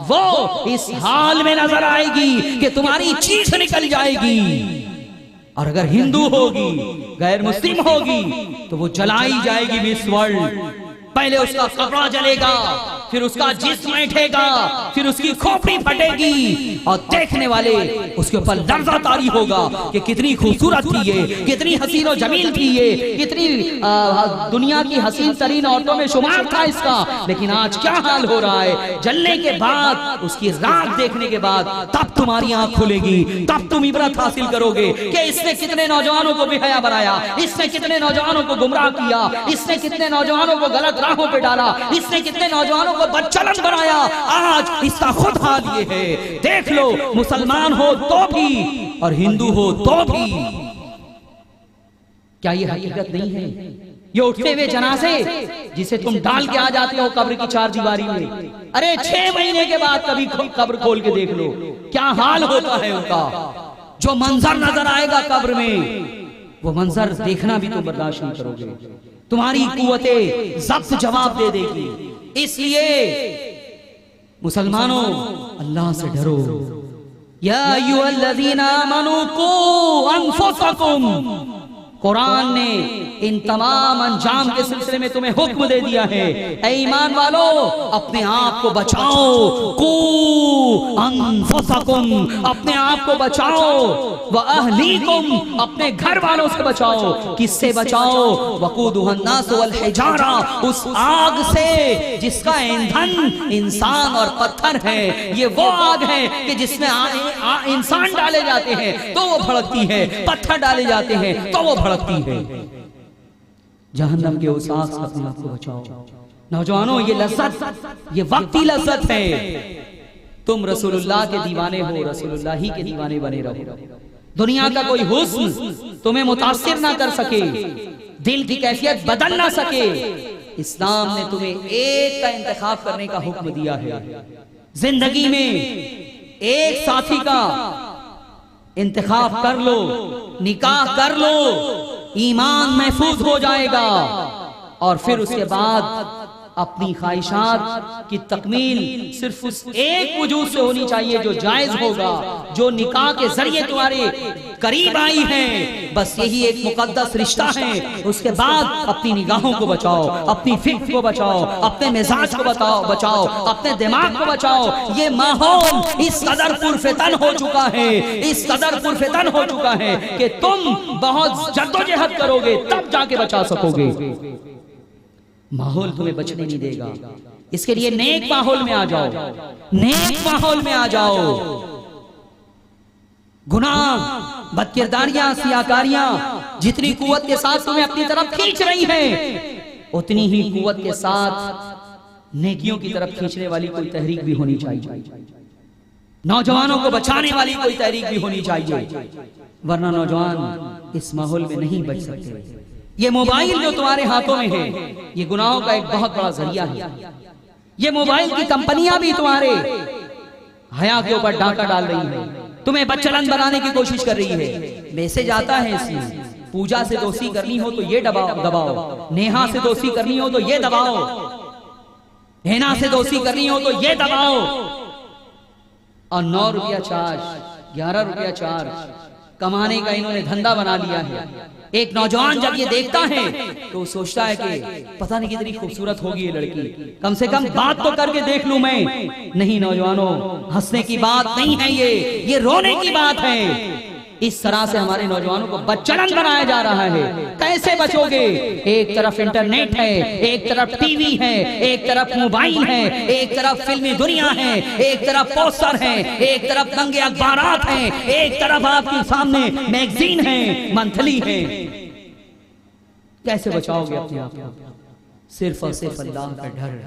वो इस हाल में नजर आएगी कि तुम्हारी चीख निकल जाएगी। और अगर हिंदू होगी, गैर मुस्लिम होगी तो वो जलाई जाएगी मिस वर्ल्ड। पहले उसका कपड़ा जलेगा, फिर उसका जिस्म ऐंठेगा, फिर उसकी खोपड़ी फटेगी और देखने वाले उसके ऊपर लर्जा तारी होगा कि कितनी खूबसूरत थी ये, कितनी हसीन और जमील थी ये, कितनी दुनिया की हसीन तरीन औरतों में शुमार था इसका। लेकिन आज क्या हाल हो रहा है, जलने के बाद, उसकी राख देखने के बाद तब तुम्हारी आंख खुलेगी, तब तुम इबरत हासिल करोगे कि इसने कितने नौजवानों को बेहया बनाया, इसने कितने नौजवानों को गुमराह किया, इसने कितने नौजवानों को गलत राहों पे डाला, इसने कितने नौजवानों को बदचलन बनाया। आज इसका खुद हाल ये है। देख लो, मुसलमान हो तो भी और हिंदू हो तो भी। क्या ये हकीकत नहीं है? ये उठते हुए जनाजे जिसे तुम डाल के आ जाते हो कब्र की चार दीवारी में, अरे 6 महीने के बाद कभी कब्र खोल के देख लो क्या हाल होता है उनका। जो मंजर नजर आएगा कब्र में, वो मंजर देखना भी तुम बर्दाश्त नहीं करोगे। तुम्हारी कुव्वते जब्त जवाब दे देगी। इसलिए मुसलमानों, अल्लाह से डरो। या अय्युहल्लज़ीना आमनू कू अनफुसकुम, कुरान ने इन तमाम अंजाम के सिलसिले में तुम्हें हुक्म दे दिया है। ऐ ईमान वालो, अपने आप को बचाओ। कू अनफुसकुम, अपने आप को बचाओ। व अहलीकुम, अपने घर वालों से बचाओ। किससे बचाओ? वक़ूदुहन्नास वल हिजारा, उस आग से जिसका ईंधन इंसान और पत्थर है। ये वो आग है कि जिसमें इंसान डाले जाते हैं तो वो भड़कती है, पत्थर डाले जाते हैं तो वो भड़कती है। जहन्नम के उस आग से अपने आप को बचाओ। नौजवानों, ये लज्जत, ये वक्ती लज्जत है। तुम रसूलुल्लाह के दीवाने हो, रसूलुल्लाह ही के दीवाने बने रहो। दुनिया का कोई हुस्न तुम्हें मुतासिर ना कर सके, दिल की कैफियत बदल ना सके। इस्लाम ने तुम्हें एक का इंतखाब करने का हुक्म दिया है। जिंदगी में एक साथी का इंतखाब कर लो, निकाह कर लो, ईमान महफूज हो जाएगा। और फिर उसके बाद अपनी ख्वाहिशात की तकमील सिर्फ उस एक वजूद से होनी चाहिए जो जायज होगा, जो निकाह के जरिए तुम्हारे करीब आई है। बस यही एक मुकद्दस रिश्ता है। उसके बाद अपनी निगाहों को बचाओ, अपनी फिक्र को बचाओ, अपने मिजाज को बचाओ, अपने दिमाग को बचाओ। ये माहौल इस कदर पुरफितन हो चुका है, इस कदर पुरफितन हो चुका है कि तुम बहुत जद्दोजहद करोगे तब जाके बचा सकोगे। माहौल तुम्हें बचने नहीं देगा। इसके लिए नेक माहौल में आ जाओ, नेक माहौल में आ जाओ। गुनाह, बदकिरदारियां, सियाकारियां जितनी कुव्वत के साथ तुम्हें अपनी तरफ खींच रही हैं, उतनी ही कुव्वत के साथ नेकियों की तरफ खींचने वाली कोई तहरीक भी होनी चाहिए। नौजवानों को बचाने वाली कोई तहरीक भी होनी चाहिए, वरना नौजवान इस माहौल में नहीं बच सकते। ये मोबाइल जो तुम्हारे हाथों में है, ये गुनाहों का एक बहुत बड़ा जरिया है। ये मोबाइल की कंपनियां भी तुम्हारे हया के ऊपर डाका डाल रही है, तुम्हें बदचलन बनाने की कोशिश कर रही है। मैसेज आता है इसमें, पूजा से दोस्ती करनी हो तो ये दबाओ, नेहा से दोस्ती करनी हो तो ये दबाओ, हेना से दोस्ती करनी हो तो ये दबाओ। और 9 रुपया चार्ज, 11 रुपया चार्ज कमाने का इन्होंने धंधा बना लिया है। एक नौजवान जब ये देखता है तो सोचता है कि पता नहीं कितनी खूबसूरत होगी ये लड़की, कम से कम बात तो करके देख लूं मैं। नहीं नौजवानों, हंसने की बात नहीं है ये रोने की बात है। इस तरह से हमारे नौजवानों को बदचलन बनाया जा रहा है। कैसे बचोगे? एक तरफ इंटरनेट है, एक तरफ टीवी है, एक तरफ मोबाइल है, एक तरफ फिल्मी दुनिया है, एक तरफ पोस्टर है, एक तरफ नंगे अखबारात हैं, एक तरफ आपके सामने मैगजीन है, मंथली है। कैसे बचाओगे अपने आप को? सिर्फ और सिर्फ अल्लाह का डर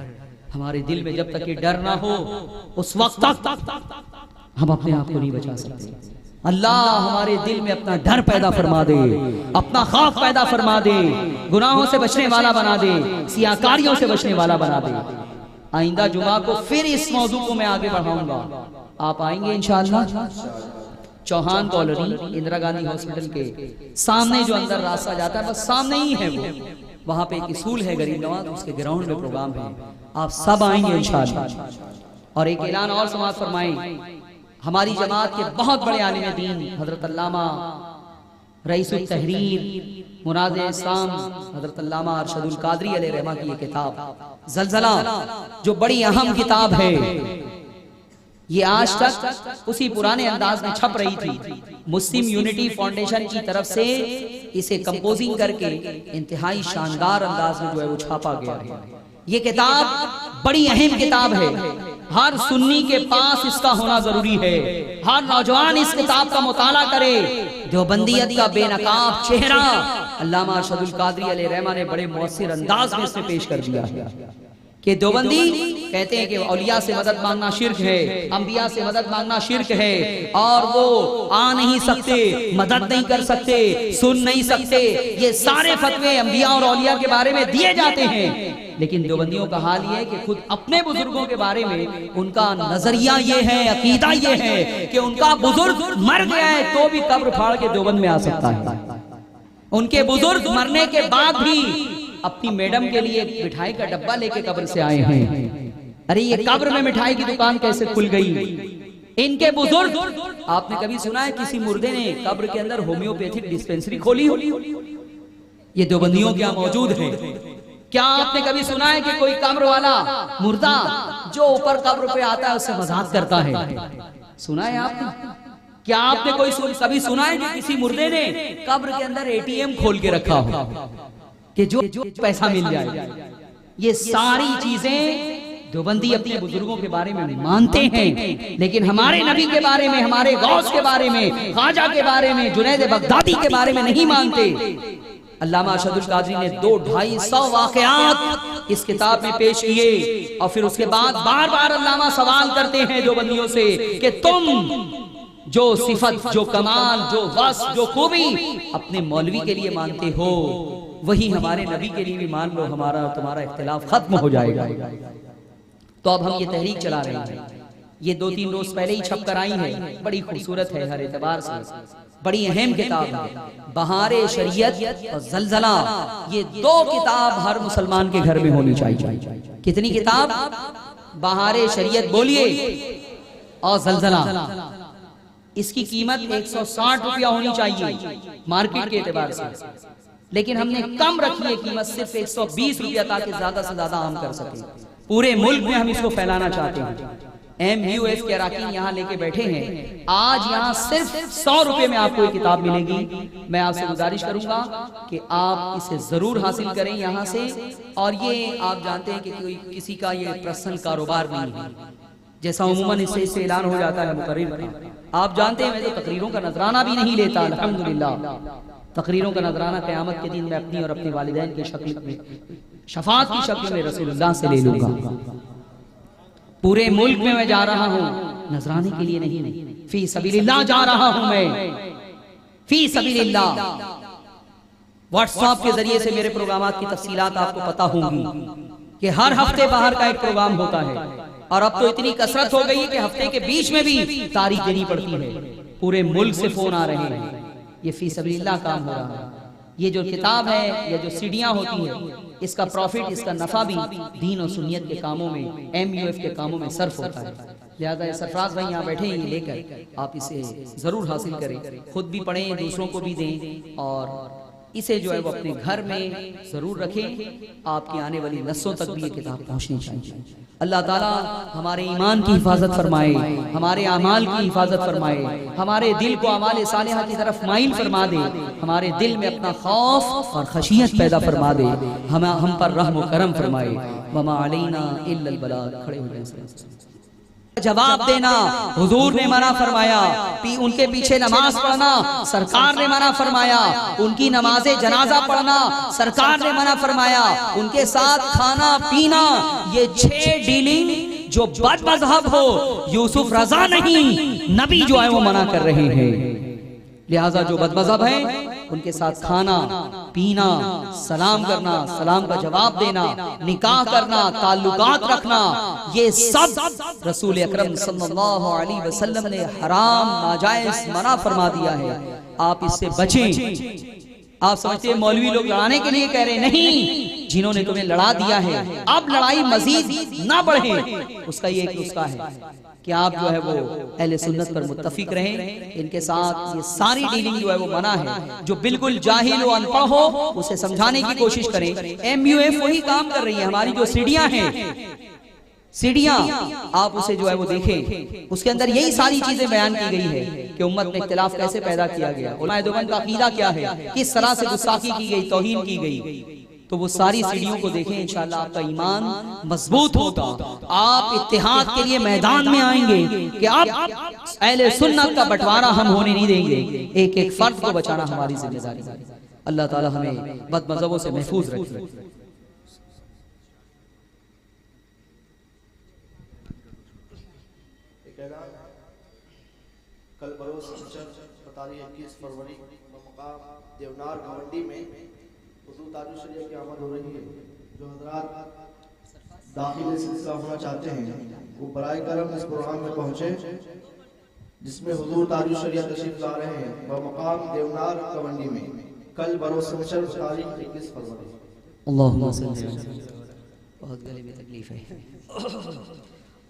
हमारे दिल में जब तक ये डर ना हो, उस वक्त तक हम अपने आप को नहीं बचा सकते। अल्लाह हमारे दिल में अपना डर पैदा फरमा दे, अपना खौफ पैदा फरमा दे, गुनाहों से बचने वाला बना दे, सियाकारियों से बचने वाला बना दे। आइंदा जुमा को फिर इस मौजू को मैं आगे बढ़ाऊंगा। आप आएंगे इंशाअल्लाह। चौहान कॉलोनी, इंदिरा गांधी हॉस्पिटल के सामने जो अंदर रास्ता जाता है, बस सामने ही है वो। वहां पे एक स्कूल है गरीब नवाज, उसके ग्राउंड में प्रोग्राम है। आप सब आएंगे इंशाअल्लाह। और एक ऐलान और समाज फरमाएं, हमारी जमात के बहुत बड़े आलिम दीन हजरत अल्लामा रईसुल तहरीर मुराद इस्लाम हजरत अल्लामा अरशदुल कादरी अलैहि रहमा की ये किताब ज़लज़ला जो बड़ी अहम किताब है, ये आज तक उसी पुराने अंदाज में छप रही थी। मुस्लिम यूनिटी फाउंडेशन की तरफ से इसे कंपोजिंग करके इंतहाई शानदार अंदाज में जो है वो छापा गया है। ये किताब बड़ी अहम किताब है, हर सुन्नी के पास इसका होना जरूरी है। हर नौजवान इस किताब का मुताला करे। देवबंदियत का बेनकाब चेहरा अल्लामा अरशदुल कादरी अलैहि रहमा ने बड़े मौसर अंदाज में इसमें पेश कर दिया है कि देवबंदी कहते हैं कि औलिया से मदद मांगना शिर्क है, अंबिया से मदद मांगना शिर्क है, और वो आ नहीं सकते, मदद नहीं कर सकते, सुन नहीं सकते। ये सारे फतवे अंबिया और औलिया के बारे में दिए जाते हैं। लेकिन देवबंदियों का हाल ये है कि खुद अपने बुजुर्गों के बारे में उनका नजरिया ये है, अकीदा ये है कि उनका बुजुर्ग मर गया है तो भी कब्र फाड़ के देवबंद में आ सकता है। उनके बुजुर्ग मरने के बाद भी अपनी मैडम के लिए मिठाई का डब्बा लेके कब्र से आए हैं। अरे ये कब्र में मिठाई की दुकान कैसे खुल गई? इनके बुजुर्ग, आपने कभी सुना है किसी मुर्दे ने कब्र के अंदर होम्योपैथिक डिस्पेंसरी खोली हो? ये देवबंदियों के यहाँ मौजूद है। क्या आपने कभी सुना है कि कोई कब्र वाला मुर्दा जो ऊपर कब्र पे आता है उससे मजाक करता है? सुना है आपने? क्या आपने कभी सुना है कि किसी मुर्दे ने कब्र के अंदर एटीएम खोल के रखा हो कि जो पैसा मिल जाए? ये सारी चीजें देवबंदी अपने बुजुर्गों के बारे में मानते हैं, लेकिन हमारे नबी के बारे में, हमारे गौस के बारे में, ख्वाजा के बारे में, जुनैद बगदादी के बारे में नहीं मानते। अल्लामा अरशदुल कादरी ने 200-250 वाक़यात इस किताब में पेश किए और फिर उसके बाद बार बार अल्लामा सवाल करते हैं देवबंदियों से कि तुम जो सिफत, जो कमाल, जो वस, जो खूबी अपने मौलवी के लिए मानते हो वही हमारे नबी के लिए भी मान लो, हमारा और तुम्हारा इख्तिलाफ खत्म हो जाएगा। तो अब हम ये तहरीक चला रहे हैं, ये 2-3 रोज पहले ही छप कर आई है, बड़ी खूबसूरत है हर एतबार से, बड़ी अहम किताब है। बहारे शरीयत और ज़लज़ला, ये 2 किताब हर मुसलमान के घर में होनी चाहिए। कितनी किताब? बहारे शरीयत बोलिए और ज़लज़ला। इसकी कीमत 160 रुपया होनी चाहिए मार्केट के एतबार से, लेकिन हमने कम रखी है कीमत सिर्फ 120 रुपया, ताकि ज्यादा से ज्यादा आम कर सके। पूरे मुल्क में हम इसको फैलाना चाहते हैं। MUF के अराकीन यहाँ लेके बैठे हैं। आज यहाँ सिर्फ 100 रुपए में आपको ये किताब मिलेगी। मैं आपसे गुजारिश करूंगा कि आप इसे जरूर हासिल करें यहाँ से। और ये आप जानते हैं कि कोई किसी का ये पर्सनल कारोबार नहीं है, जैसा उम्मन इससे ऐलान हो जाता है मुकर्रिर का। आप जानते हैं मैं तो तकरीरों का नजराना भी नहीं लेता, अल्हम्दुलिल्लाह। तकरीरों का नजराना क़यामत के दिन मैं अपनी और अपने वालिदैन की शक्ल में, शफाअत की शक्ल में रसूलुल्लाह से ले लूंगा। पूरे मुल्क में मैं जा रहा हूँ नजराने के लिए नहीं, फी सबीलिल्लाह जा रहा हूँ मैं, फी सबीलिल्लाह। व्हाट्सएप के जरिए से मेरे प्रोग्रामात की तफसीलात आपको पता होंगी कि हर हफ्ते बाहर का एक प्रोग्राम होता है, और अब तो इतनी कसरत हो गई है कि हफ्ते के बीच में भी तारीख देनी पड़ती है। पूरे मुल्क से फोन आ रहे हैं। ये फी सबीलिल्लाह काम हो रहा है। ये जो किताब है या जो सीडियां होती है, इसका प्रॉफिट, इसका नफा भी दीन और सुन्नियत के कामों में, MUF के कामों में सर्फ होता है। लिहाजा सरफराज भाई यहाँ बैठे हैं, ये लेकर आप इसे जरूर हासिल करें, खुद भी पढ़ें, दूसरों को भी दें, और इसे जो है वो अपने घर में जरूर रखें। आपकी आने वाली नस्लों तक भी ये किताब पहुँचनी चाहिए। अल्लाह ताला हमारे ईमान की हिफाजत फरमाए, हमारे अमाल की हिफाजत फरमाए, हमारे दिल को अमाल सालिहा की तरफ माइल फरमा दे, हमारे दिल में अपना खौफ और खशियत पैदा फरमा दे, हम पर रहम व करम फरमाए। वमा अलैना इल्लल बलाग। खड़े हो जाएं। जवाब देना हुजूर ने मना फरमाया, उनके पीछे नमाज पढ़ना सरकार ने मना फरमाया, उनकी नमाजे जनाजा पढ़ना सरकार ने मना फरमाया, उनके साथ खाना पीना, ये 6 डीलिंग जो बद मजहब हो, यूसुफ रजा नहीं, नबी जो है वो मना कर रहे हैं। लिहाजा जो बद मजहब है उनके साथ खाना पीना, सलाम करना, सलाम का जवाब देना, निकाह करना, ताल्लुकात रखना, ये सब रसूल अकरम सल्लल्लाहु अलैहि वसल्लम ने हराम, नाजायज मना फरमा दिया है। आप इससे बचें। आप समझते हैं मौलवी लोग लड़ाने के लिए कह रहे हैं, नहीं, जिन्होंने तुम्हें लड़ा दिया है अब लड़ाई मजीद ना बढ़े, उसका ये एक नुस्खा है। कि आप जो है वो अहले सुन्नत पर मुत्तफिक रहें। इनके साथ ये सारी डीलिंग जो है वो मना है। जो बिल्कुल जाहिल व अनपढ़ हो उसे समझाने की कोशिश करें। MUF वही काम कर रही है। हमारी जो सीढ़ियां हैं, सीढ़ियां आप उसे जो है वो देखें, उसके अंदर यही सारी चीजें बयान की गई है कि उम्मत में इख्तिलाफ कैसे पैदा किया गया, उलमाए देवबंद का अकीदा क्या है, किस तरह से गुस्ताखी की गई, तौहीन की गई। तो वो सारी सीढ़ियों को देखें, इंशाअल्लाह आपका ईमान मजबूत होगा। आप इत्तिहाद के लिए मैदान में आएंगे कि आप अहले सुन्नत का बंटवारा हम होने नहीं देंगे। एक एक फर्द को बचाना हमारी जिम्मेदारी है। अल्लाह ताला हमें बदमज़हबों से महफूज रखे। कल बरोज 21 फरवरी मकाम देवनार घमंडी में हुजूर ताजुल शरीयत की आमद हो रही है। जो हज़रात दाखिल सिलसिला होना चाहते हैं वो बराए करम इस प्रोग्राम में पहुँचे, जिसमें हुजूर ताजुल शरीयत तशरीफ ला रहे हैं मकाम देवनार घमंडी में कल बरोज 21 फरवरी। अल्लाहुम्मा सल्ली अलैहि, बहुत गले में तकलीफ है।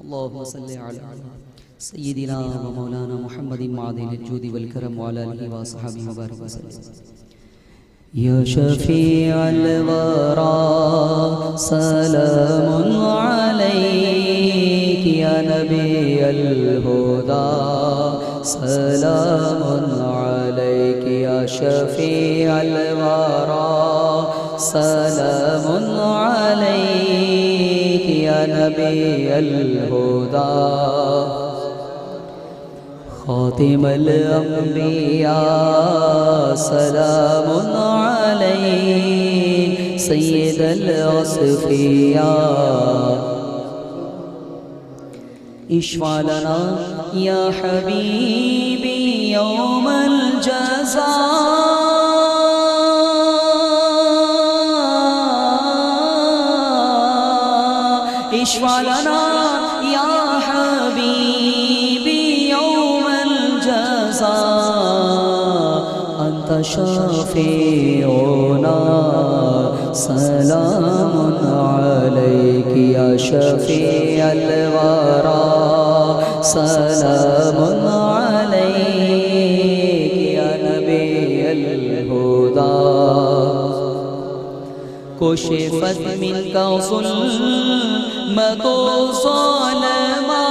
अल्लाहुम्मा सल्ली अला सय्यिदिना व मौलाना मुहम्मदिन मादिल जूदी वल करम व अला आलिहि व असहाबिहि व बारिक वसल्लम। या शफीअल वरा सलामुन अलैक या नबियल हुदा सलामुन अलैक या शफीअल वरा सलामुन अलैक या नबियल हुदा खातिमुल अंबिया सलामुन अलैक सय्यिदुल असफिया इश्फा लना या हबीबी यौमल जज़ा इश्फा लना या हबीबी यौमल जज़ा अंत शफीउना सलामुन अलैक या शफीअल वरा सलामुन अलैक या नबियल हुदा कुशिफत मिनका ज़ुल्मतो ज़ालिमा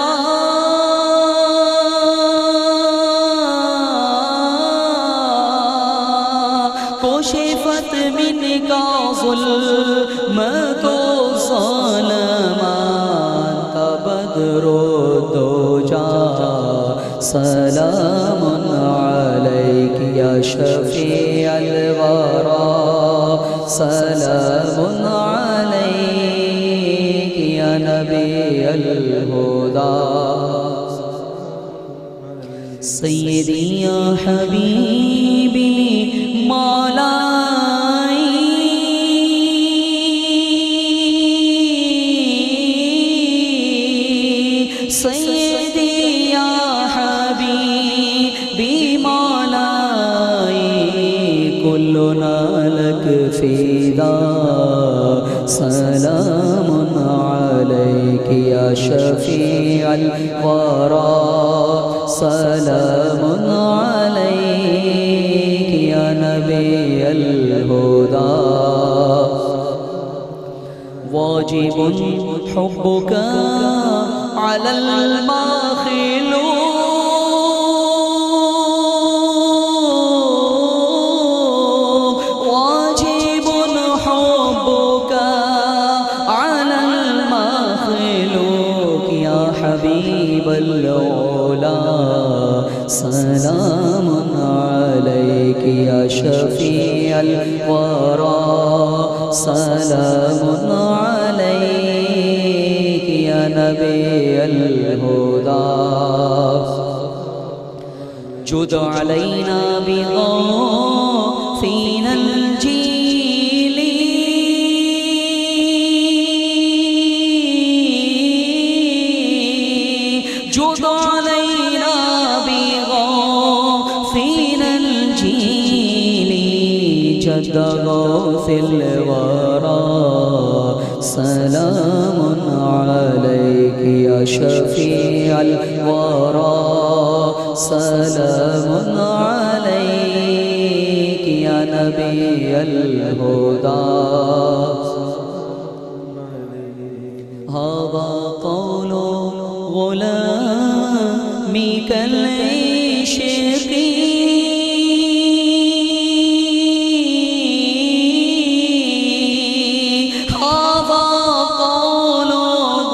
कुशिफत मिनका ज़ुल्मतो ज़ालिमा बदरो दोजा सलामुन अलैक या शफीअल वरा सलामुन अलैक या नबियल हुदा सय्यदी या हबीबी मौलाई सय्यदी या हबीबी मौलाई कुल्लुना लक फिदा सलामुन अलैक या शफीअल वरा सलामुन अलैक या नबियल हुदा वाजिबुन हुब्बुका अलल मखलूक वाजिबुन हुब्बुका अलल मखलूक या हबीबल उला सलामुन अलैक या शफीअल वरा सलामुन अलैक या नबियल हुदा जुद अलैना बिग़ाफ़िनल जीली जुद अलैना बिग़ाफ़िनल जीली जद गौसिल वरा सलामुन अलैक या शफीअल वरा सलामुन अलैका या नबियल हुदा हादा क़ौलु गुलामिकल इश्क़ी हादा क़ौलु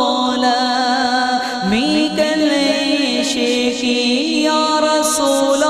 गुलामिकल इश्क़ी या रसूल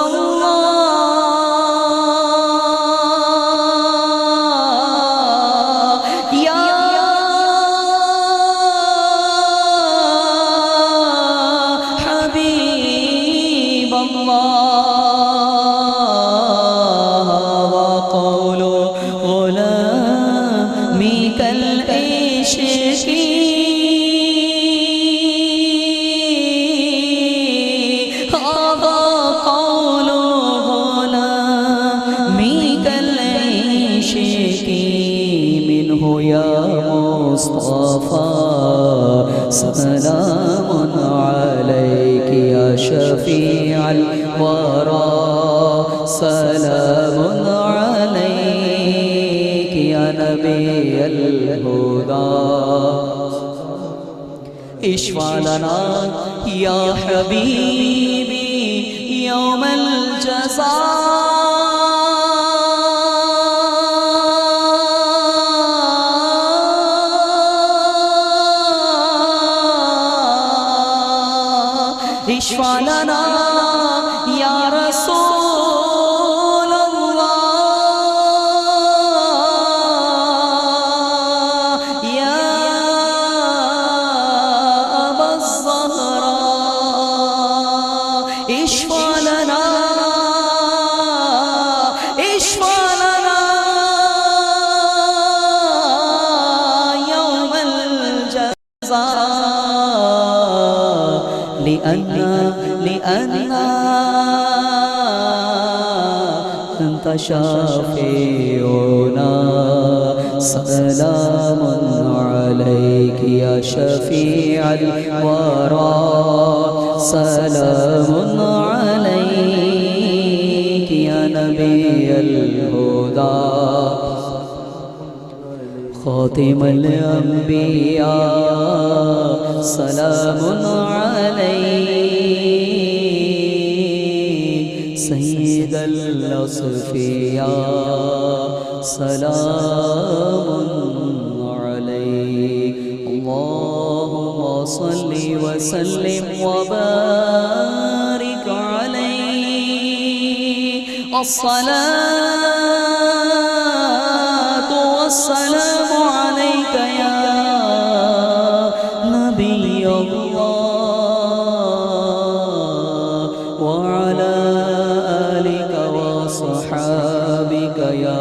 सलामुन अलैका या शफीअल वरा सलामुन अलैका या नबियल हुदा इश्फ़ा लना या हबीबी यौमल जज़ा इश्फ़ा लना या रसूल अल्लाह या अबा ज़हरा इश्फ़ा लना यौमल जज़ा लिअन्ना अंत शाफ़िऊना सलामुन अलैका या शफ़ीअल वरा सलामुन अलैका या नबियल हुदा ख़ातिमुल अंबिया सलामुन अलैका सय्यिदुल असफ़िया सलामुन अलैका अल्लाहुम्मा सल्लि व सल्लिम व बारिक अलैहि अस्सलातु वस्सलामु अलैका या नबी अल्लाह व अला आलिका व सहाबिका या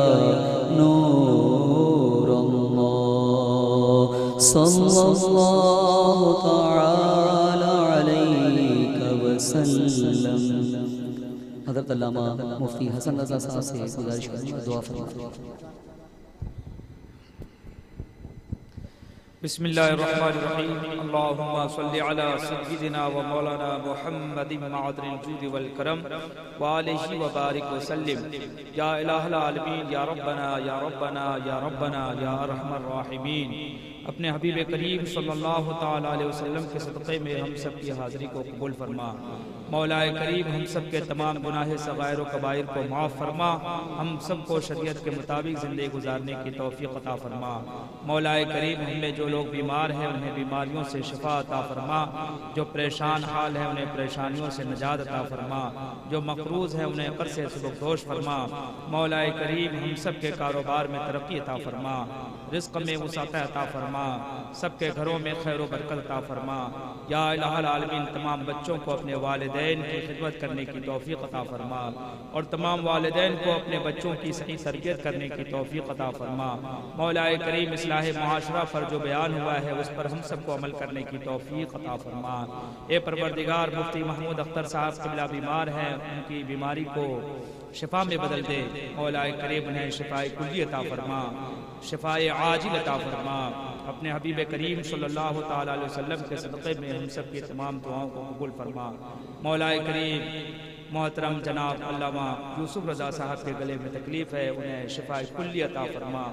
नूर अल्लाह सल्लल्लाहु तआला अलैका व सल्लम। हज़रत अल्लामा मुफ्ती हसन रज़ा साहब से गुजारिश करूँगा दुआ फरमाएं। बिस्मिल्लाहिर्रहमानिर्रहीम अल्लाहुम्मा सल्लि अला सय्यिदिना व मौलाना मुहम्मदिन मअदनिल जूदि वल करम व आलिहि व बारिक व सल्लिम या इलाहल आलमीन या रब्बना या रब्बना या रब्बना या अरहमर राहिमीन। अपने हबीब करीम सल्लल्लाहु ताला अलैहि वसल्लम के सदक़े में हम सब की हाज़िरी को कबूल फरमा। मौलाए करीम हम सब के तमाम गुनाह सग़ाइर व कबाइर को माफ़ फरमा। हम सब को शरीयत के मुताबिक ज़िंदगी गुजारने की तौफ़ीक़ अता फरमा। मौलाए करीम हम में जो लोग बीमार हैं उन्हें बीमारियों से शिफा अता फरमा। जो परेशान हाल है उन्हें परेशानियों से निजात अता फरमा। जो मक़रूज़ है उन्हें क़र्ज़ से सुबकदोश फरमा। मौलाए करीम हम सब के कारोबार में तरक्की अता फरमा। रिज़्क़ में वसाअत अता फरमा। सबके घरों में खैर व बरकत अता फरमा। या इलाहुल आलमीन तमाम बच्चों को अपने वालिदैन की खिदमत करने की तौफ़ीक़ अता फरमा और तमाम वालिदैन को अपने बच्चों की सही तरबियत करने की तौफ़ीक़ अता फरमा। मौलाए करीम इस्लाह मुआशरा पर जो बयान हुआ है उस पर हम सबको अमल करने की तौफ़ीक़ अता फरमा। ए परवरदिगार मुफ्ती महमूद अख्तर साहब क़िबला बीमार हैं, उनकी बीमारी को शिफा में बदल दे। मौलाए करीम उन्हें शिफाए कुल्ली अता फरमा, शिफाए आजिल अता फरमा। अपने हबीब करीम सल्लल्लाहु ताला अलैहि वसल्लम के सदक़े में हम सब की तमाम दुआओं को कबूल फरमा। मौलाए करीम मोहतरम जनाब अल्लामा यूसुफ रज़ा साहब के गले में तकलीफ़ है, उन्हें शिफाए कुल्ली अता फरमा,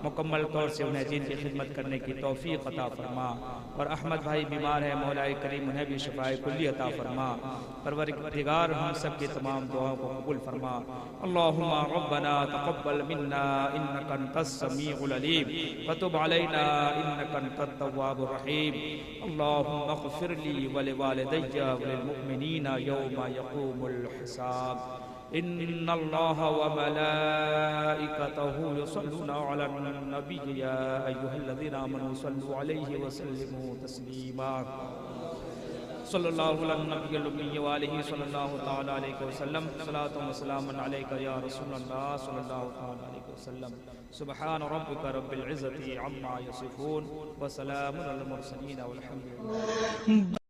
मुकम्मल तौर से उन्हें दीन की खिदमत करने की तौफ़ीक़ अता फरमा। और अहमद भाई बीमार है, मौलाए करीम उन्हें भी शिफाए कुल्ली अता फरमा। परवरदिगार हम सब की तमाम दुआओं को कबूल फरमा। अल्लाहुम्मा रब्बना तक़ब्बल मिन्ना इन्नका अंतस समीउल अलीम व तुब अलैना इन्नका अंतत तव्वाबुर रहीम। अल्लाहुम्मा इग़फ़िर ली व लिवालिदैया व लिलमुमिनीना यौमा यक़ूमुल हिसाब। इन्नल्लाहा व मलाइकतहु युसल्लूना अलन नबी या अय्युहल्लज़ीना आमनू सल्लु अलैहि व सल्लिमू तस्लीमा। सल्लल्लाहु अलैहि नबिय्यिल उम्मी व आलिहि सल्लल्लाहु तआला अलैहि वसल्लम। सलातु व सलामुन अलैका या रसूलल्लाह सल्लल्लाहु तआला अलैहि वसल्लम। सुब्हान रब्बिका रब्बिल इज़्ज़ति अम्मा यसिफून व सलामुन अलल मुरसलीन वल्हम्दुलिल्लाह।